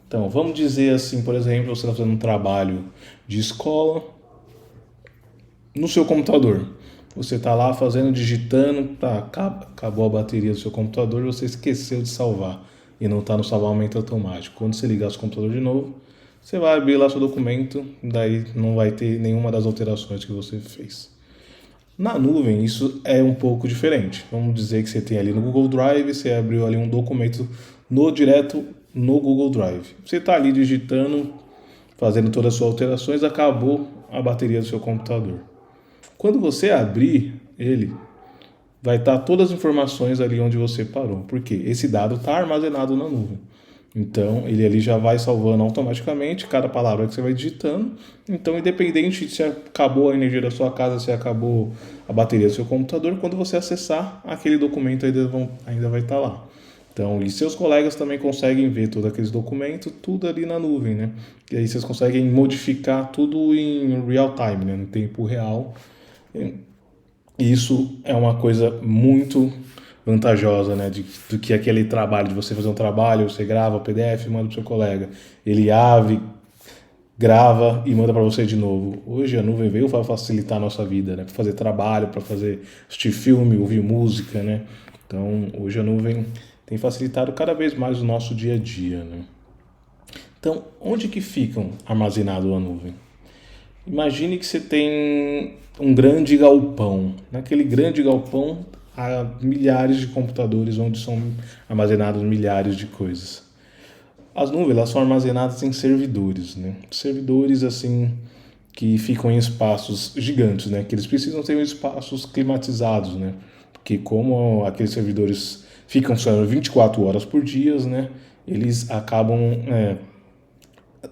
Então, vamos dizer assim, por exemplo, você está fazendo um trabalho de escola no seu computador. Você está lá digitando, acabou a bateria do seu computador e você esqueceu de salvar e não está no salvamento automático. Quando você ligar seu computador de novo, você vai abrir lá seu documento, daí não vai ter nenhuma das alterações que você fez. Na nuvem, isso é um pouco diferente. Vamos dizer que você tem ali no Google Drive, você abriu ali um documento direto no Google Drive. Você está ali digitando, fazendo todas as suas alterações, acabou a bateria do seu computador. Quando você abrir ele, vai estar todas as informações ali onde você parou. Por quê? Esse dado está armazenado na nuvem. Então, ele ali já vai salvando automaticamente cada palavra que você vai digitando. Então, independente se acabou a energia da sua casa, se acabou a bateria do seu computador, quando você acessar, aquele documento ainda vai estar lá. Então, e seus colegas também conseguem ver todos aqueles documentos, tudo ali na nuvem, né? E aí vocês conseguem modificar tudo em real time, né? No tempo real. E isso é uma coisa muito vantajosa, né? Do que aquele trabalho, de você fazer um trabalho, você grava o PDF e manda pro seu colega. Ele abre, grava e manda para você de novo. Hoje a nuvem veio para facilitar a nossa vida, né? Para fazer trabalho, para assistir filme, ouvir música, né? Então, hoje a nuvem tem facilitado cada vez mais o nosso dia a dia, né? Então, onde que ficam armazenados a nuvem? Imagine que você tem um grande galpão. Naquele grande galpão há milhares de computadores onde são armazenados milhares de coisas. As nuvens, elas são armazenadas em servidores, né? Servidores, assim, que ficam em espaços gigantes, né? Que eles precisam ter espaços climatizados, né? Porque como aqueles servidores ficam funcionando 24 horas por dia, né? Eles acabam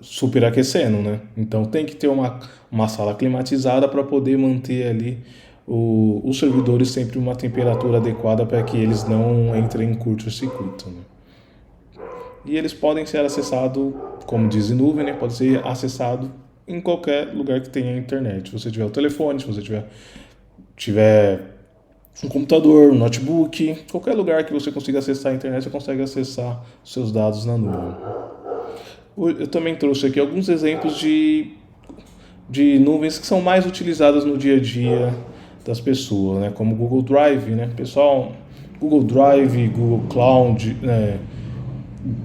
superaquecendo, né? Então tem que ter uma sala climatizada para poder manter ali os servidores sempre uma temperatura adequada para que eles não entrem em curto-circuito, né? E eles podem ser acessados, como diz em nuvem, né? Pode ser acessado em qualquer lugar que tenha internet. Se você tiver o telefone, se você tiver um computador, um notebook, qualquer lugar que você consiga acessar a internet, você consegue acessar seus dados na nuvem. Eu também trouxe aqui alguns exemplos de nuvens que são mais utilizadas no dia a dia das pessoas, né? Como Google Drive, né? Pessoal, Google Drive, Google Cloud, né?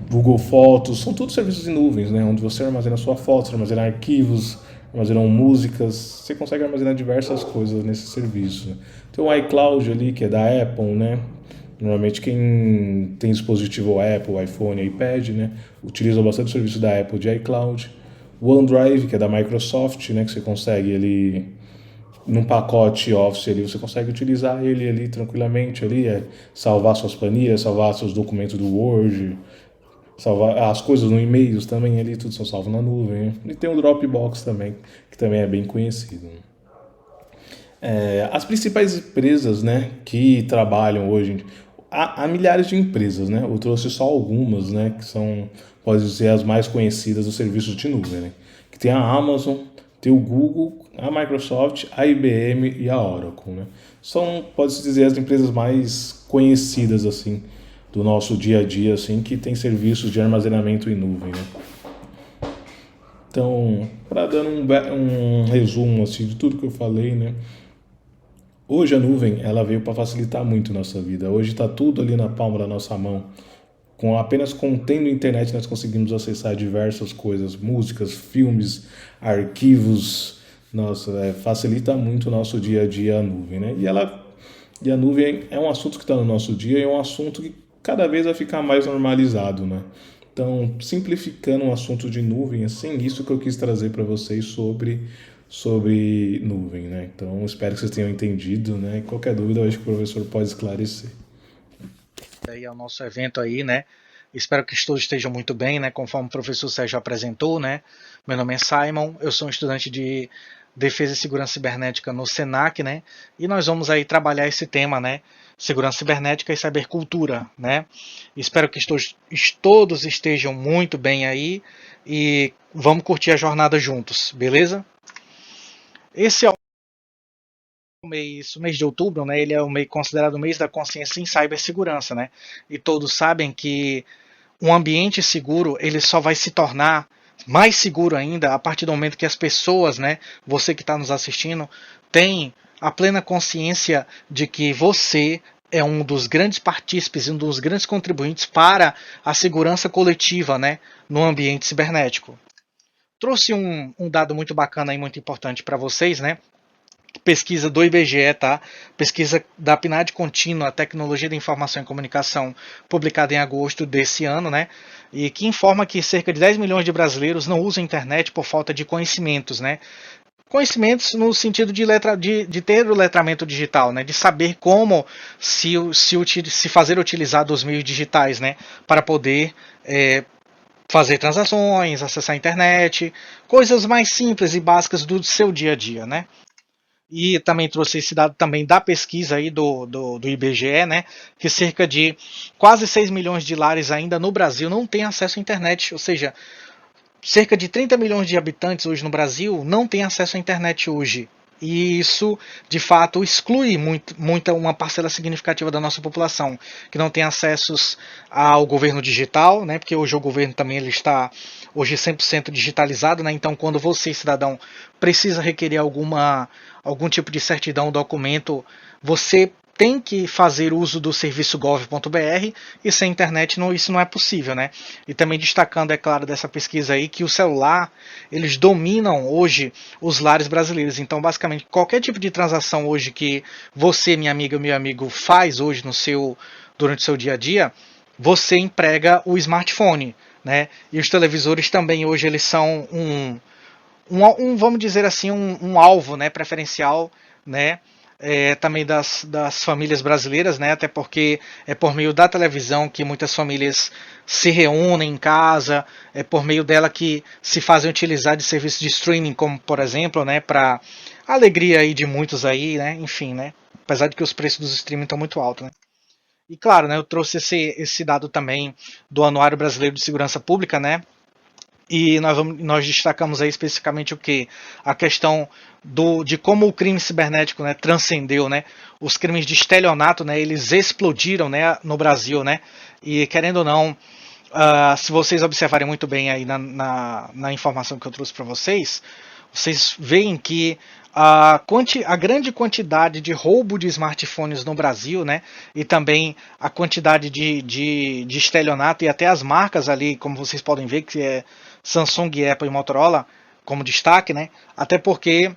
Google Fotos, são todos serviços em nuvens, né? Onde você armazena sua foto, armazena arquivos, armazena músicas, você consegue armazenar diversas coisas nesse serviço. Tem o iCloud ali, que é da Apple, né? Normalmente quem tem dispositivo Apple, iPhone, iPad, né? Utiliza bastante o serviço da Apple de iCloud. O OneDrive, que é da Microsoft, né? Que você consegue ele num pacote Office ali, você consegue utilizar ele ali tranquilamente ali, salvar suas planilhas, salvar seus documentos do Word, salvar as coisas no e-mails também ali, tudo são salvo na nuvem. E tem o Dropbox também, que também é bem conhecido. As principais empresas, né, que trabalham hoje, há milhares de empresas, né? Eu trouxe só algumas, né, que são, pode dizer, as mais conhecidas dos serviços de nuvem, né? Que tem a Amazon, tem o Google, a Microsoft, a IBM e a Oracle, né? São, pode-se dizer, as empresas mais conhecidas, assim, do nosso dia a dia, assim, que tem serviços de armazenamento em nuvem, né? Então, para dar um resumo, assim, de tudo que eu falei, né? Hoje a nuvem, ela veio para facilitar muito a nossa vida. Hoje está tudo ali na palma da nossa mão. Apenas contendo a internet nós conseguimos acessar diversas coisas, músicas, filmes, arquivos. Nossa, facilita muito o nosso dia a dia a nuvem, né? E a nuvem é um assunto que está no nosso dia e é um assunto que cada vez vai ficar mais normalizado, né? Então, simplificando o assunto de nuvem, é assim, isso que eu quis trazer para vocês sobre nuvem, né? Então, espero que vocês tenham entendido, né? Qualquer dúvida, eu acho que o professor pode esclarecer. Aí é o nosso evento aí, né? Espero que todos estejam muito bem, né? Conforme o professor Sérgio apresentou, né? Meu nome é Simon, eu sou um estudante de Defesa e Segurança Cibernética no Senac, né? E nós vamos aí trabalhar esse tema, né? Segurança cibernética e cibercultura, né? Espero que todos estejam muito bem aí e vamos curtir a jornada juntos, beleza? Esse é o mês de outubro, né? Ele é o mês considerado o mês da consciência em cibersegurança, né? E todos sabem que um ambiente seguro ele só vai se tornar mais seguro ainda a partir do momento que as pessoas, né? Você que está nos assistindo, tem a plena consciência de que você é um dos grandes partícipes, um dos grandes contribuintes para a segurança coletiva, né? No ambiente cibernético. Trouxe um dado muito bacana e muito importante para vocês, né? Pesquisa do IBGE, tá? Pesquisa da PNAD Contínua, Tecnologia da Informação e Comunicação, publicada em agosto desse ano, né? E que informa que cerca de 10 milhões de brasileiros não usam a internet por falta de conhecimentos, né? Conhecimentos no sentido de ter o letramento digital, né? De saber como se fazer utilizar dos meios digitais, né? Para poder fazer transações, acessar a internet, coisas mais simples e básicas do seu dia a dia, né? E também trouxe esse dado também da pesquisa aí do IBGE, né, que cerca de quase 6 milhões de lares ainda no Brasil não têm acesso à internet, ou seja, cerca de 30 milhões de habitantes hoje no Brasil não têm acesso à internet hoje. E isso, de fato, exclui uma parcela significativa da nossa população, que não tem acessos ao governo digital, né? Porque hoje o governo também ele está hoje 100% digitalizado, né? Então, quando você, cidadão, precisa requerer algum tipo de certidão, documento, você tem que fazer uso do serviço gov.br e sem internet isso não é possível, né? E também destacando, é claro, dessa pesquisa aí que o celular, eles dominam hoje os lares brasileiros. Então, basicamente, qualquer tipo de transação hoje que você, minha amiga, meu amigo, faz hoje durante o seu dia a dia, você emprega o smartphone, né? E os televisores também hoje eles são vamos dizer assim, um alvo, né, preferencial, né? Também das famílias brasileiras, né? Até porque é por meio da televisão que muitas famílias se reúnem em casa, é por meio dela que se fazem utilizar de serviços de streaming, como por exemplo, né? Para alegria aí de muitos aí, né? Enfim, né? Apesar de que os preços dos streaming estão muito altos, né? E claro, né? Eu trouxe esse dado também do Anuário Brasileiro de Segurança Pública, né? E nós destacamos aí especificamente o que? A questão de como o crime cibernético, né, transcendeu, né? Os crimes de estelionato, né, eles explodiram, né, no Brasil, né? E querendo ou não, se vocês observarem muito bem aí na informação que eu trouxe para vocês, vocês veem que a grande quantidade de roubo de smartphones no Brasil, né, e também a quantidade de estelionato e até as marcas ali, como vocês podem ver, que é Samsung, Apple e Motorola, como destaque, né, até porque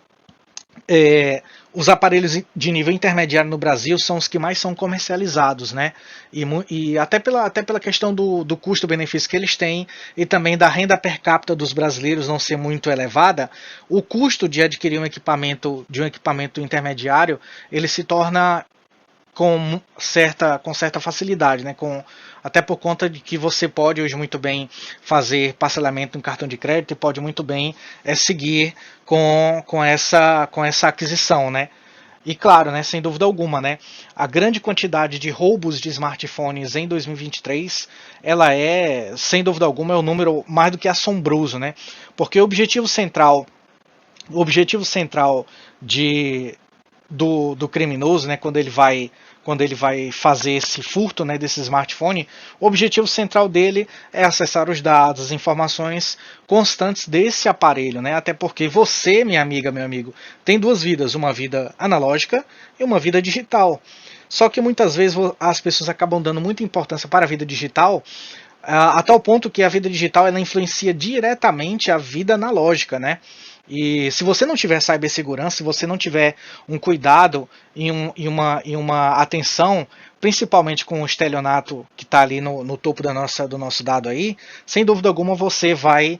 os aparelhos de nível intermediário no Brasil são os que mais são comercializados, né? E até pela questão do custo-benefício que eles têm e também da renda per capita dos brasileiros não ser muito elevada, o custo de adquirir um equipamento intermediário ele se torna com certa facilidade, né? Até por conta de que você pode hoje muito bem fazer parcelamento em cartão de crédito e pode muito bem seguir com essa aquisição, né? E claro, né, sem dúvida alguma, né, a grande quantidade de roubos de smartphones em 2023, ela sem dúvida alguma, é um número mais do que assombroso, né? Porque o objetivo central do criminoso, né, quando ele vai fazer esse furto, né, desse smartphone, o objetivo central dele é acessar os dados, as informações constantes desse aparelho, né, até porque você, minha amiga, meu amigo, tem duas vidas, uma vida analógica e uma vida digital. Só que muitas vezes as pessoas acabam dando muita importância para a vida digital, a tal ponto que a vida digital ela influencia diretamente a vida analógica, né? E se você não tiver cibersegurança, se você não tiver um cuidado e uma atenção, principalmente com o estelionato que está ali no topo do nosso dado aí, sem dúvida alguma você vai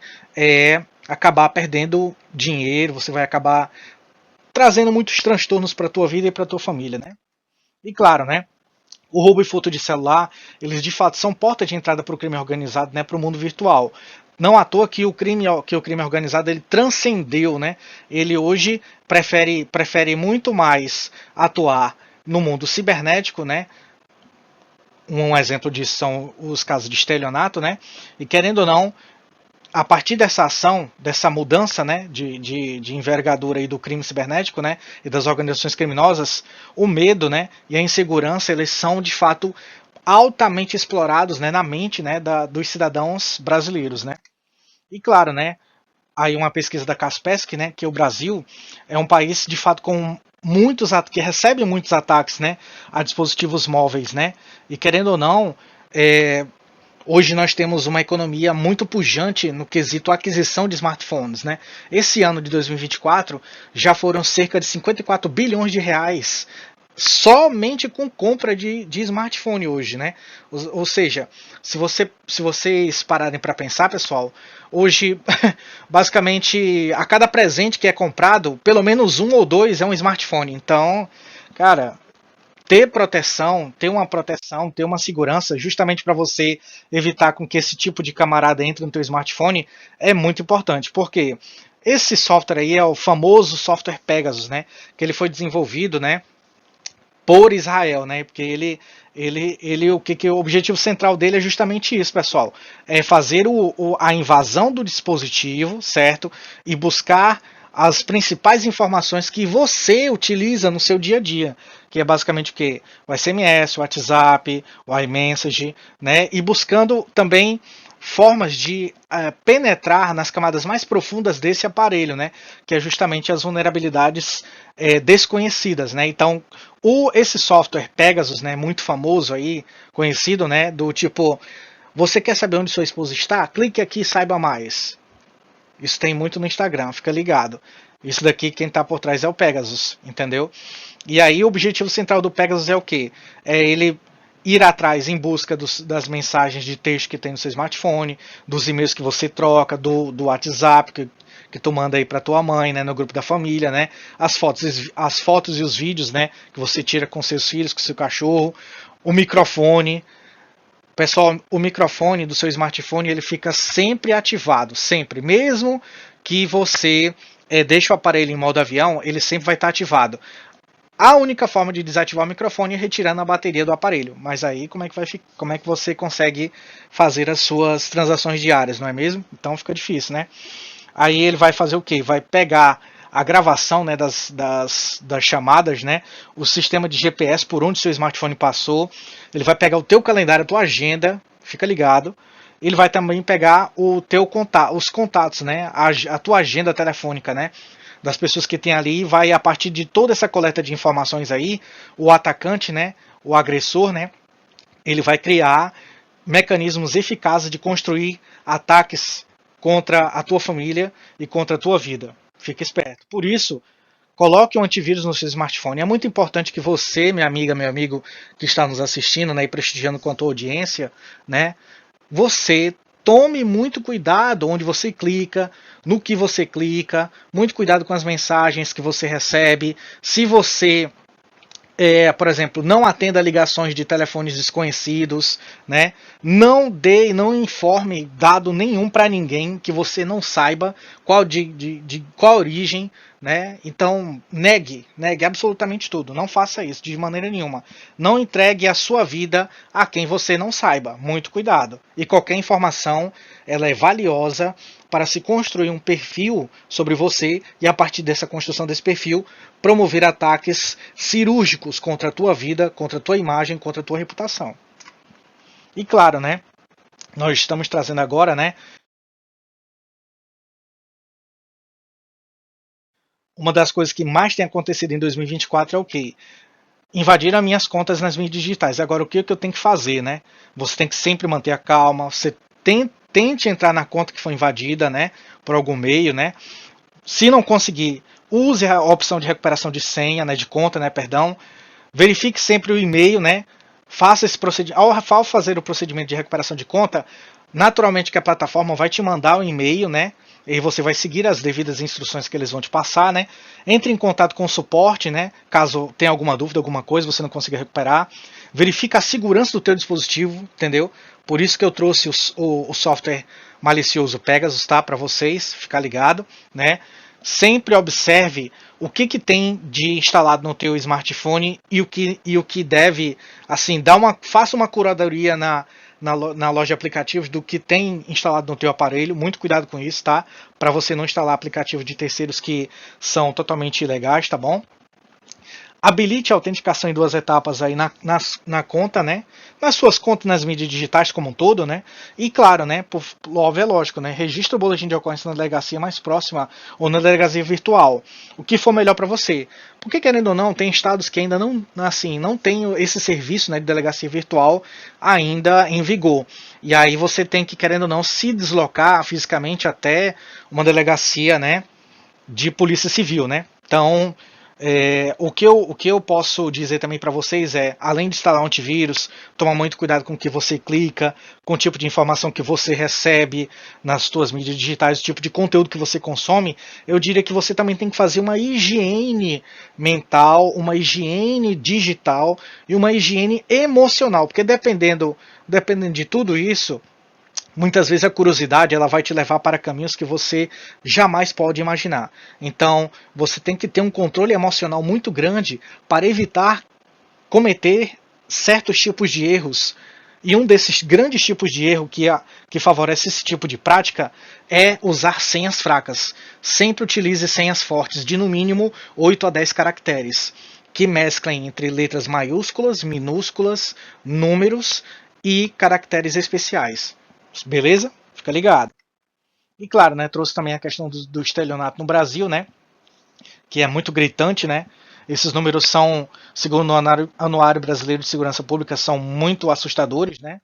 acabar perdendo dinheiro, você vai acabar trazendo muitos transtornos para a tua vida e para a tua família, né? E claro, né? O roubo e furto de celular, eles de fato são porta de entrada para o crime organizado, né, para o mundo virtual. Não à toa que o crime organizado ele transcendeu, né? Ele hoje prefere muito mais atuar no mundo cibernético, né? Um exemplo disso são os casos de estelionato, né? E querendo ou não, a partir dessa ação, dessa mudança, né, de envergadura aí do crime cibernético, né, e das organizações criminosas, o medo, né, e a insegurança, eles são de fato altamente explorados, né, na mente, né, dos cidadãos brasileiros, né. E claro, né, aí uma pesquisa da Kaspersky, né, que o Brasil é um país de fato que recebe muitos ataques, né, a dispositivos móveis, né, e querendo ou não, hoje nós temos uma economia muito pujante no quesito aquisição de smartphones, né? Esse ano de 2024 já foram cerca de 54 bilhões de reais somente com compra de smartphone hoje, né? Ou seja, se vocês pararem para pensar, pessoal, hoje basicamente a cada presente que é comprado, pelo menos um ou dois é um smartphone. Então, cara, ter uma segurança, justamente para você evitar com que esse tipo de camarada entre no teu smartphone, é muito importante. Porque esse software aí é o famoso software Pegasus, né? Que ele foi desenvolvido, né, por Israel, né? Porque o objetivo central dele é justamente isso, pessoal. É fazer a invasão do dispositivo, certo? E buscar as principais informações que você utiliza no seu dia a dia, que é basicamente o quê? O SMS, o WhatsApp, o iMessage, né? E buscando também formas de penetrar nas camadas mais profundas desse aparelho, né? Que é justamente as vulnerabilidades desconhecidas, né? Então, esse software Pegasus, né, muito famoso aí, conhecido, né, do tipo, você quer saber onde sua esposa está? Clique aqui e saiba mais. Isso tem muito no Instagram, fica ligado. Isso daqui, quem está por trás é o Pegasus, entendeu? E aí o objetivo central do Pegasus é o quê? É ele ir atrás em busca das mensagens de texto que tem no seu smartphone, dos e-mails que você troca, do WhatsApp que tu manda aí para tua mãe, né, no grupo da família, né? As fotos e os vídeos, né, que você tira com seus filhos, com seu cachorro, o microfone. Pessoal, o microfone do seu smartphone ele fica sempre ativado, sempre. Mesmo que você deixe o aparelho em modo avião, ele sempre vai estar ativado. A única forma de desativar o microfone é retirando a bateria do aparelho. Mas aí como é que você consegue fazer as suas transações diárias, não é mesmo? Então fica difícil, né? Aí ele vai fazer o quê? Vai pegar a gravação, né, das chamadas, né, o sistema de GPS por onde seu smartphone passou, ele vai pegar o teu calendário, a tua agenda, fica ligado, ele vai também pegar o teu contato, os contatos, né? A tua agenda telefônica, né? Das pessoas que tem ali, vai a partir de toda essa coleta de informações aí, o atacante, né? O agressor, né? Ele vai criar mecanismos eficazes de construir ataques contra a tua família e contra a tua vida. Fica esperto. Por isso, coloque um antivírus no seu smartphone. É muito importante que você, minha amiga, meu amigo, que está nos assistindo, né, e prestigiando com a tua audiência, né, você tome muito cuidado onde você clica, no que você clica, muito cuidado com as mensagens que você recebe. Se você por exemplo, não atenda ligações de telefones desconhecidos, né? Não informe dado nenhum para ninguém que você não saiba qual de qual origem, né? Então negue absolutamente tudo. Não faça isso de maneira nenhuma. Não entregue a sua vida a quem você não saiba. Muito cuidado. E qualquer informação, ela é valiosa para se construir um perfil sobre você e a partir dessa construção desse perfil promover ataques cirúrgicos contra a tua vida, contra a tua imagem, contra a tua reputação. E claro, né? Nós estamos trazendo agora, né? Uma das coisas que mais tem acontecido em 2024 é o quê? Invadiram as minhas contas nas mídias digitais. Agora, o que eu tenho que fazer, né? Você tem que sempre manter a calma. Você tente entrar na conta que foi invadida, né? Por algum meio, né? Se não conseguir, use a opção de recuperação de senha, né? De conta, né? Perdão. Verifique sempre o e-mail, né? Faça esse procedimento. Ao fazer o procedimento de recuperação de conta, naturalmente que a plataforma vai te mandar um e-mail, né? E você vai seguir as devidas instruções que eles vão te passar, né? Entre em contato com o suporte, né? Caso tenha alguma dúvida, alguma coisa, você não consiga recuperar. Verifica a segurança do teu dispositivo, entendeu? Por isso que eu trouxe o software malicioso Pegasus, tá? Para vocês, ficar ligado, né? Sempre observe o que tem de instalado no teu smartphone e o que deve, assim, faça uma curadoria na loja de aplicativos do que tem instalado no teu aparelho. Muito cuidado com isso, tá? Para você não instalar aplicativos de terceiros que são totalmente ilegais, tá bom? Habilite a autenticação em 2 etapas aí na conta, né? Nas suas contas nas mídias digitais como um todo, né? E claro, né? Óbvio, é lógico, né? Registre o boletim de ocorrência na delegacia mais próxima ou na delegacia virtual. O que for melhor para você. Porque, querendo ou não, tem estados que ainda não tem esse serviço, né, de delegacia virtual ainda em vigor. E aí você tem que, querendo ou não, se deslocar fisicamente até uma delegacia, né, de polícia civil, né? Então, o que eu posso dizer também para vocês é, além de instalar um antivírus, tomar muito cuidado com o que você clica, com o tipo de informação que você recebe nas suas mídias digitais, o tipo de conteúdo que você consome. Eu diria que você também tem que fazer uma higiene mental, uma higiene digital e uma higiene emocional, porque dependendo de tudo isso, muitas vezes a curiosidade ela vai te levar para caminhos que você jamais pode imaginar. Então, você tem que ter um controle emocional muito grande para evitar cometer certos tipos de erros. E um desses grandes tipos de erro que favorece esse tipo de prática é usar senhas fracas. Sempre utilize senhas fortes, de no mínimo 8 a 10 caracteres, que mesclem entre letras maiúsculas, minúsculas, números e caracteres especiais. Beleza? Fica ligado. E claro, né, trouxe também a questão do estelionato no Brasil, né, que é muito gritante, né. Esses números são, segundo o Anuário Brasileiro de Segurança Pública, são muito assustadores, né.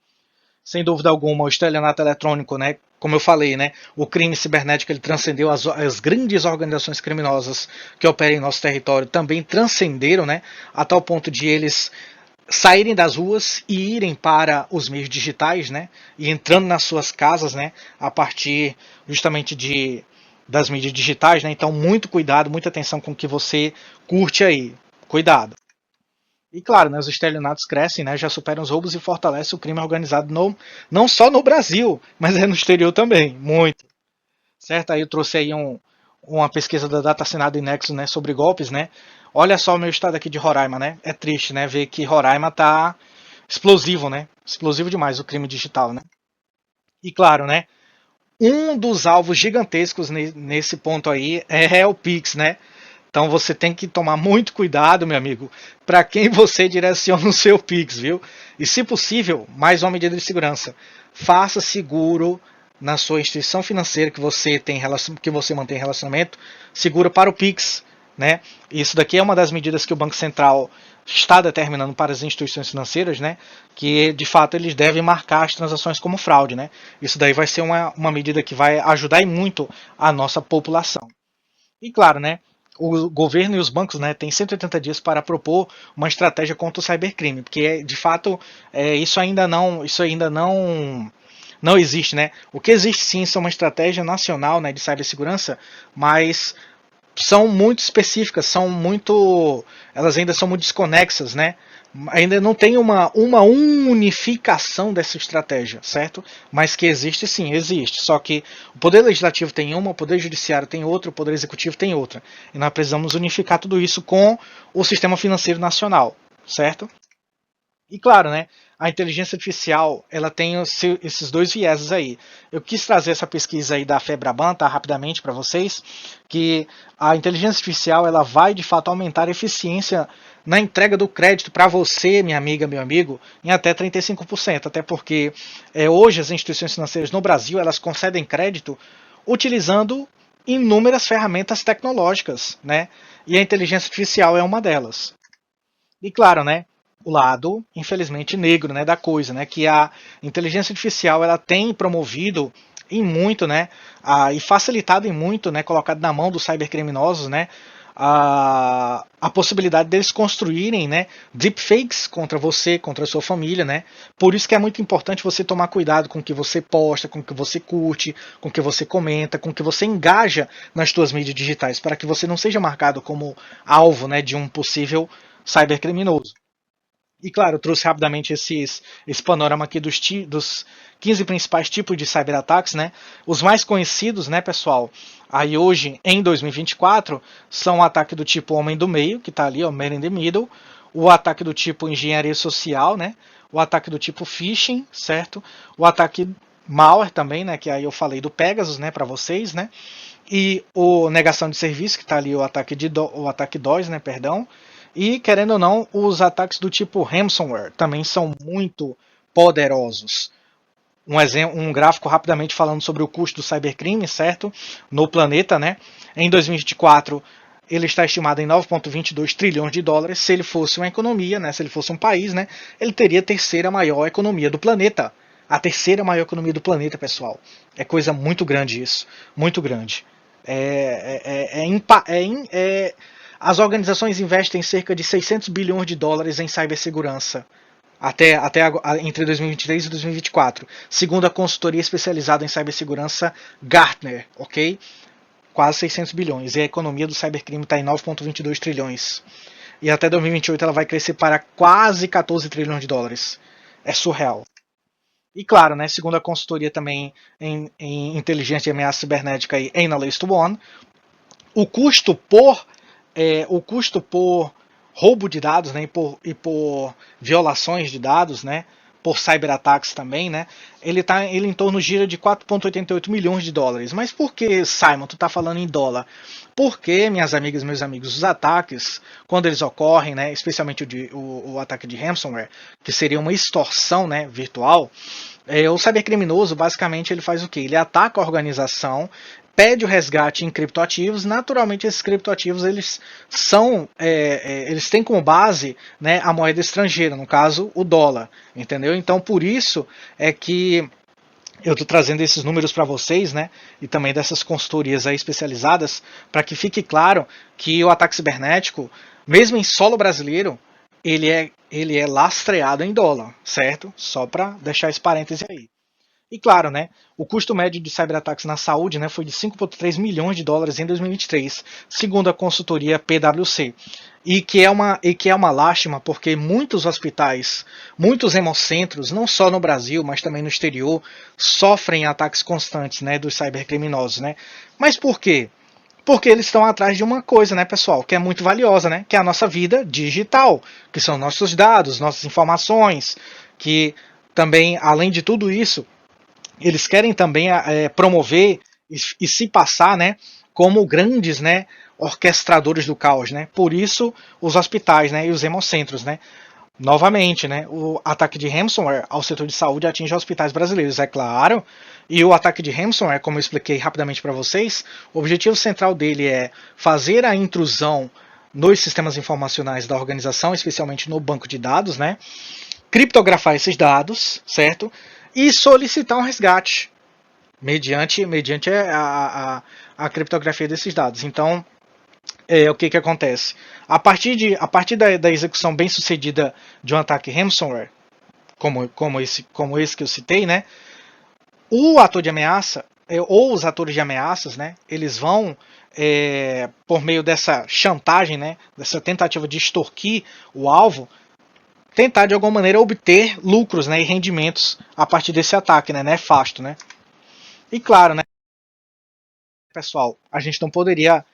Sem dúvida alguma, o estelionato eletrônico, né, como eu falei, né, o crime cibernético ele transcendeu as grandes organizações criminosas que operam em nosso território, também transcenderam, né, a tal ponto de eles saírem das ruas e irem para os meios digitais, né, e entrando nas suas casas, né, a partir justamente das mídias digitais, né. Então, muito cuidado, muita atenção com o que você curte aí, cuidado. E claro, né, os estelionatos crescem, né, já superam os roubos e fortalecem o crime organizado não só no Brasil, mas no exterior também, muito. Certo? Aí eu trouxe aí uma pesquisa da Data Assinada e Nexo, né, sobre golpes, né. Olha só o meu estado aqui de Roraima, né? É triste, né, ver que Roraima tá explosivo, né? Explosivo demais o crime digital, né? E claro, né, um dos alvos gigantescos nesse ponto aí é o Pix, né? Então você tem que tomar muito cuidado, meu amigo, para quem você direciona o seu Pix, viu? E se possível, mais uma medida de segurança. Faça seguro na sua instituição financeira que você mantém relacionamento, seguro para o Pix, né? Isso daqui é uma das medidas que o Banco Central está determinando para as instituições financeiras, né? Que de fato eles devem marcar as transações como fraude, né? Isso daí vai ser uma medida que vai ajudar e muito a nossa população. E claro, né? O governo e os bancos, né, têm 180 dias para propor uma estratégia contra o cybercrime, porque de fato isso ainda não existe, né? O que existe sim são uma estratégia nacional, né, de cibersegurança, mas são muito específicas, elas ainda são muito desconexas, né? Ainda não tem uma unificação dessa estratégia, certo? Mas que existe sim, existe. Só que o Poder Legislativo tem uma, o Poder Judiciário tem outra, o Poder Executivo tem outra. E nós precisamos unificar tudo isso com o Sistema Financeiro Nacional, certo? E claro, né? A inteligência artificial, ela tem esses dois vieses aí. Eu quis trazer essa pesquisa aí da Febraban, tá, rapidamente para vocês, que a inteligência artificial, ela vai de fato aumentar a eficiência na entrega do crédito para você, minha amiga, meu amigo, em até 35%, até porque hoje as instituições financeiras no Brasil, elas concedem crédito utilizando inúmeras ferramentas tecnológicas, né? E a inteligência artificial é uma delas. E claro, né? O lado, infelizmente, negro, né, da coisa, né, que a inteligência artificial ela tem promovido em muito, né, e facilitado em muito, né, colocado na mão dos cybercriminosos, né, a possibilidade deles construírem, né, deepfakes contra você, contra a sua família, né. Por isso que é muito importante você tomar cuidado com o que você posta, com o que você curte, com o que você comenta, com o que você engaja nas suas mídias digitais, para que você não seja marcado como alvo, né, de um possível cybercriminoso. E claro, eu trouxe rapidamente esse panorama aqui dos 15 principais tipos de cyberataques, né? Os mais conhecidos, né, pessoal, aí hoje, em 2024, são o ataque do tipo homem do meio, que está ali, ó, man in the middle, o ataque do tipo engenharia social, né? O ataque do tipo phishing, certo? O ataque malware também, né, que aí eu falei do Pegasus, né, para vocês, né? E o negação de serviço, que está ali o ataque DOS, né, perdão. E, querendo ou não, os ataques do tipo ransomware também são muito poderosos. Um gráfico rapidamente falando sobre o custo do cybercrime, certo? No planeta, né? Em 2024, ele está estimado em 9,22 trilhões de dólares. Se ele fosse uma economia, né? Se ele fosse um país, né? Ele teria a terceira maior economia do planeta. A terceira maior economia do planeta, pessoal. É coisa muito grande isso. Muito grande. As organizações investem cerca de 600 bilhões de dólares em cibersegurança entre 2023 e 2024, segundo a consultoria especializada em cibersegurança Gartner, ok? Quase 600 bilhões. E a economia do cybercrime está em 9,22 trilhões. E até 2028 ela vai crescer para quase 14 trilhões de dólares. É surreal. E claro, né, segundo a consultoria também em inteligência e ameaça cibernética e Analyst One, o custo por roubo de dados, né, e por violações de dados, né, por cyberataques também, né, ele em torno gira de 4,88 milhões de dólares. Mas por que, Simon, tu tá falando em dólar? Porque, minhas amigas e meus amigos, os ataques, quando eles ocorrem, né, especialmente o ataque de ransomware, que seria uma extorsão, né, virtual, o cybercriminoso, basicamente, ele faz o quê? Ele ataca a organização, pede o resgate em criptoativos. Naturalmente, esses criptoativos eles têm como base, né, a moeda estrangeira, no caso o dólar, entendeu? Então por isso é que eu estou trazendo esses números para vocês, né, e também dessas consultorias aí especializadas, para que fique claro que o ataque cibernético, mesmo em solo brasileiro, ele é lastreado em dólar, certo? Só para deixar esse parêntese aí. E claro, né, o custo médio de cyberataques na saúde, né, foi de 5,3 milhões de dólares em 2023, segundo a consultoria PwC. E que é uma lástima, porque muitos hospitais, muitos hemocentros, não só no Brasil, mas também no exterior, sofrem ataques constantes, né, dos cybercriminosos, né? Mas por quê? Porque eles estão atrás de uma coisa, né, pessoal, que é muito valiosa, né, que é a nossa vida digital, que são nossos dados, nossas informações, que também, além de tudo isso, eles querem também promover e se passar, né, como grandes, né, orquestradores do caos, né? Por isso os hospitais, né, e os hemocentros, né? Novamente, né, o ataque de ransomware ao setor de saúde atinge hospitais brasileiros, é claro. E o ataque de ransomware, como eu expliquei rapidamente para vocês, o objetivo central dele é fazer a intrusão nos sistemas informacionais da organização, especialmente no banco de dados, né? Criptografar esses dados, certo? E solicitar um resgate mediante a criptografia desses dados. Então, o que acontece? A partir da execução bem sucedida de um ataque ransomware, como esse que eu citei, né? O ator de ameaça, ou os atores de ameaças, né? Eles vão, por meio dessa chantagem, né? Dessa tentativa de extorquir o alvo, tentar de alguma maneira obter lucros, né? E rendimentos a partir desse ataque, né? Nefasto, né? E claro, né? Pessoal, a gente não poderia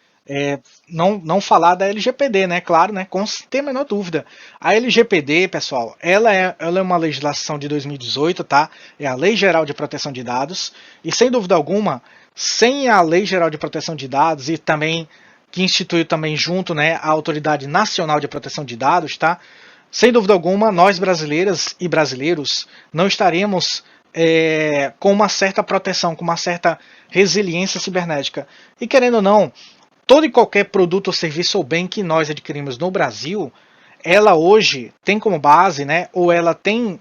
não falar da LGPD, né? Claro, né? Sem ter a menor dúvida. A LGPD, pessoal, ela é uma legislação de 2018, tá? É a Lei Geral de Proteção de Dados. E sem dúvida alguma, sem a Lei Geral de Proteção de Dados e também que instituiu também junto, né, a Autoridade Nacional de Proteção de Dados, tá? Sem dúvida alguma, nós brasileiras e brasileiros não estaremos com uma certa proteção, com uma certa resiliência cibernética. E querendo ou não, todo e qualquer produto ou serviço ou bem que nós adquirimos no Brasil, ela hoje tem como base, né, ou ela tem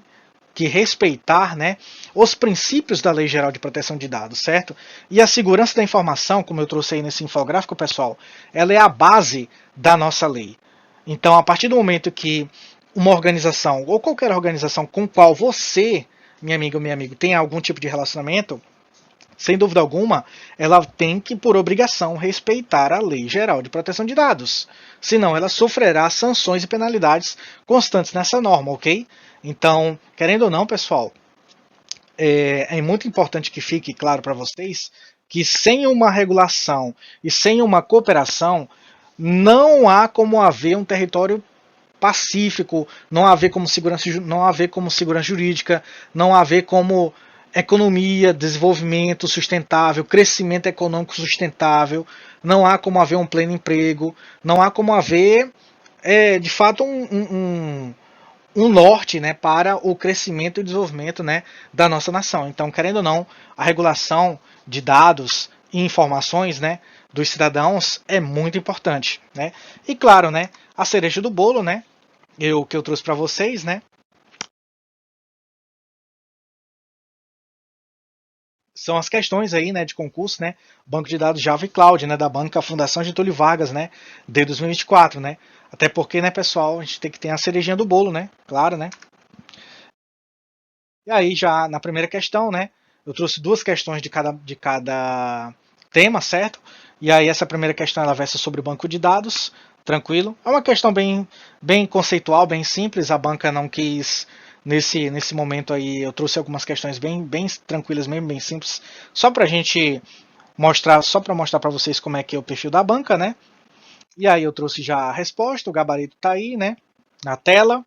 que respeitar, né, os princípios da Lei Geral de Proteção de Dados, certo? E a segurança da informação, como eu trouxe aí nesse infográfico, pessoal, ela é a base da nossa lei. Então, a partir do momento que uma organização, ou qualquer organização com qual você, minha amiga ou meu amigo, tem algum tipo de relacionamento, sem dúvida alguma, ela tem que, por obrigação, respeitar a Lei Geral de Proteção de Dados. Senão, ela sofrerá sanções e penalidades constantes nessa norma, ok? Então, querendo ou não, pessoal, é muito importante que fique claro para vocês que sem uma regulação e sem uma cooperação, não há como haver um território pacífico, não haver como segurança jurídica, não haver como economia, desenvolvimento sustentável, crescimento econômico sustentável, não há como haver um pleno emprego, não há como haver, de fato, um norte, né, para o crescimento e desenvolvimento, né, da nossa nação. Então, querendo ou não, a regulação de dados e informações, né, dos cidadãos é muito importante, né? E claro, né, a cereja do bolo, né, que eu trouxe para vocês, né, são as questões aí, né, de concurso, né, banco de dados Java e Cloud, né, da banca Fundação Getúlio Vargas, né, de 2024, né, até porque, né, pessoal, a gente tem que ter a cerejinha do bolo, né, claro, né. E aí já na primeira questão, né, eu trouxe duas questões de cada tema, certo? E aí essa primeira questão ela versa sobre o banco de dados, tranquilo. É uma questão bem conceitual, bem simples, a banca não quis. Nesse momento aí eu trouxe algumas questões bem tranquilas mesmo, bem simples, só para mostrar para vocês como é que é o perfil da banca, né? E aí eu trouxe já a resposta, o gabarito tá aí, né? Na tela.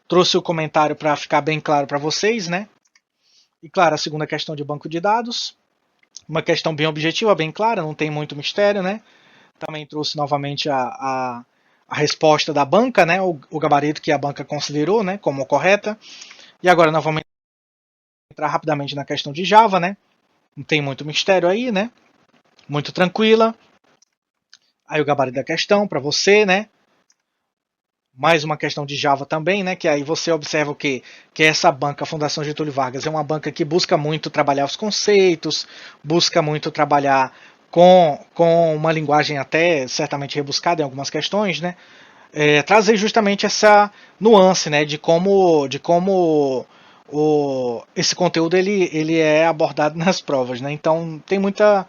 Trouxe o comentário para ficar bem claro para vocês, né? E claro, a segunda questão de banco de dados, uma questão bem objetiva, bem clara, não tem muito mistério, né? Também trouxe novamente a resposta da banca, né? O gabarito que a banca considerou, né, como correta. E agora nós vamos entrar rapidamente na questão de Java, né? Não tem muito mistério aí, né? Muito tranquila. Aí o gabarito da questão para você, né? Mais uma questão de Java também, né? Que aí você observa o quê? Que essa banca, a Fundação Getúlio Vargas, é uma banca que busca muito trabalhar os conceitos, busca muito trabalhar com uma linguagem até certamente rebuscada em algumas questões, né? Trazer justamente essa nuance, né? De como esse conteúdo ele é abordado nas provas, né? Então tem muita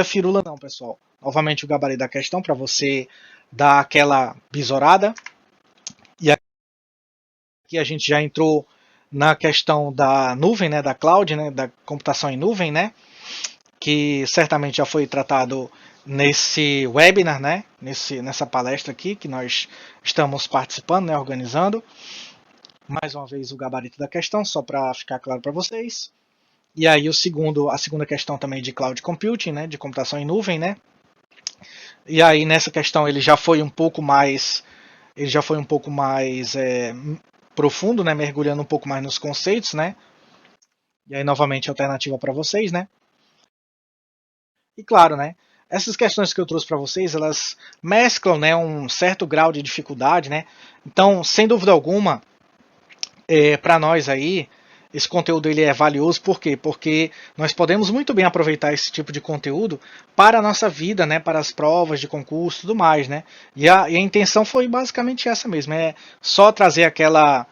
firula não, pessoal. Novamente o gabarito da questão para você dar aquela bisorada. E aqui a gente já entrou na questão da nuvem, né, da cloud, né, da computação em nuvem, né, que certamente já foi tratado nesse webinar, né, nessa palestra aqui que nós estamos participando, né, organizando. Mais uma vez o gabarito da questão, só para ficar claro para vocês. E aí a segunda questão também de cloud computing, né, de computação em nuvem, né, E aí nessa questão ele já foi um pouco mais profundo, né, mergulhando um pouco mais nos conceitos, né? E aí novamente alternativa para vocês, né? E claro, né, essas questões que eu trouxe para vocês, elas mesclam, né, um certo grau de dificuldade, né? Então, sem dúvida alguma, para nós aí, esse conteúdo ele é valioso, por quê? Porque nós podemos muito bem aproveitar esse tipo de conteúdo para a nossa vida, né, para as provas de concurso e tudo mais, né? E a intenção foi basicamente essa mesmo, é só trazer aquela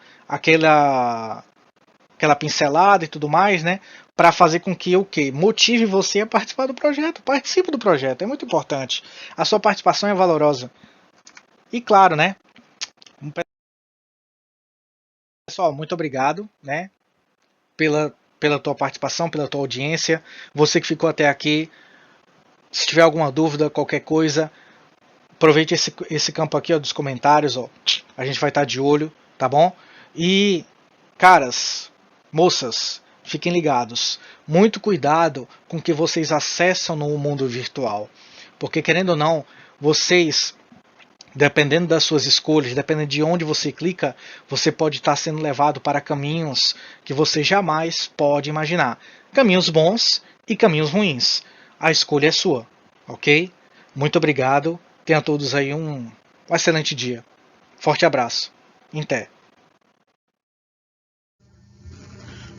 pincelada e tudo mais, né, para fazer com que o quê? Motive você a participar do projeto, participe do projeto, é muito importante. A sua participação é valorosa. E claro, né, pessoal, muito obrigado, né, pela tua participação, pela tua audiência. Você que ficou até aqui, se tiver alguma dúvida, qualquer coisa, aproveite esse campo aqui, ó, dos comentários, ó. A gente vai estar de olho, tá bom? E, caras, moças, fiquem ligados. Muito cuidado com o que vocês acessam no mundo virtual. Porque, querendo ou não, vocês, dependendo das suas escolhas, dependendo de onde você clica, você pode estar sendo levado para caminhos que você jamais pode imaginar. Caminhos bons e caminhos ruins. A escolha é sua, ok? Muito obrigado. Tenham todos aí um excelente dia. Forte abraço. Até.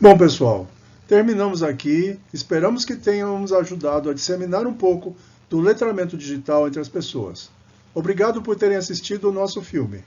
Bom, pessoal, terminamos aqui. Esperamos que tenhamos ajudado a disseminar um pouco do letramento digital entre as pessoas. Obrigado por terem assistido o nosso filme.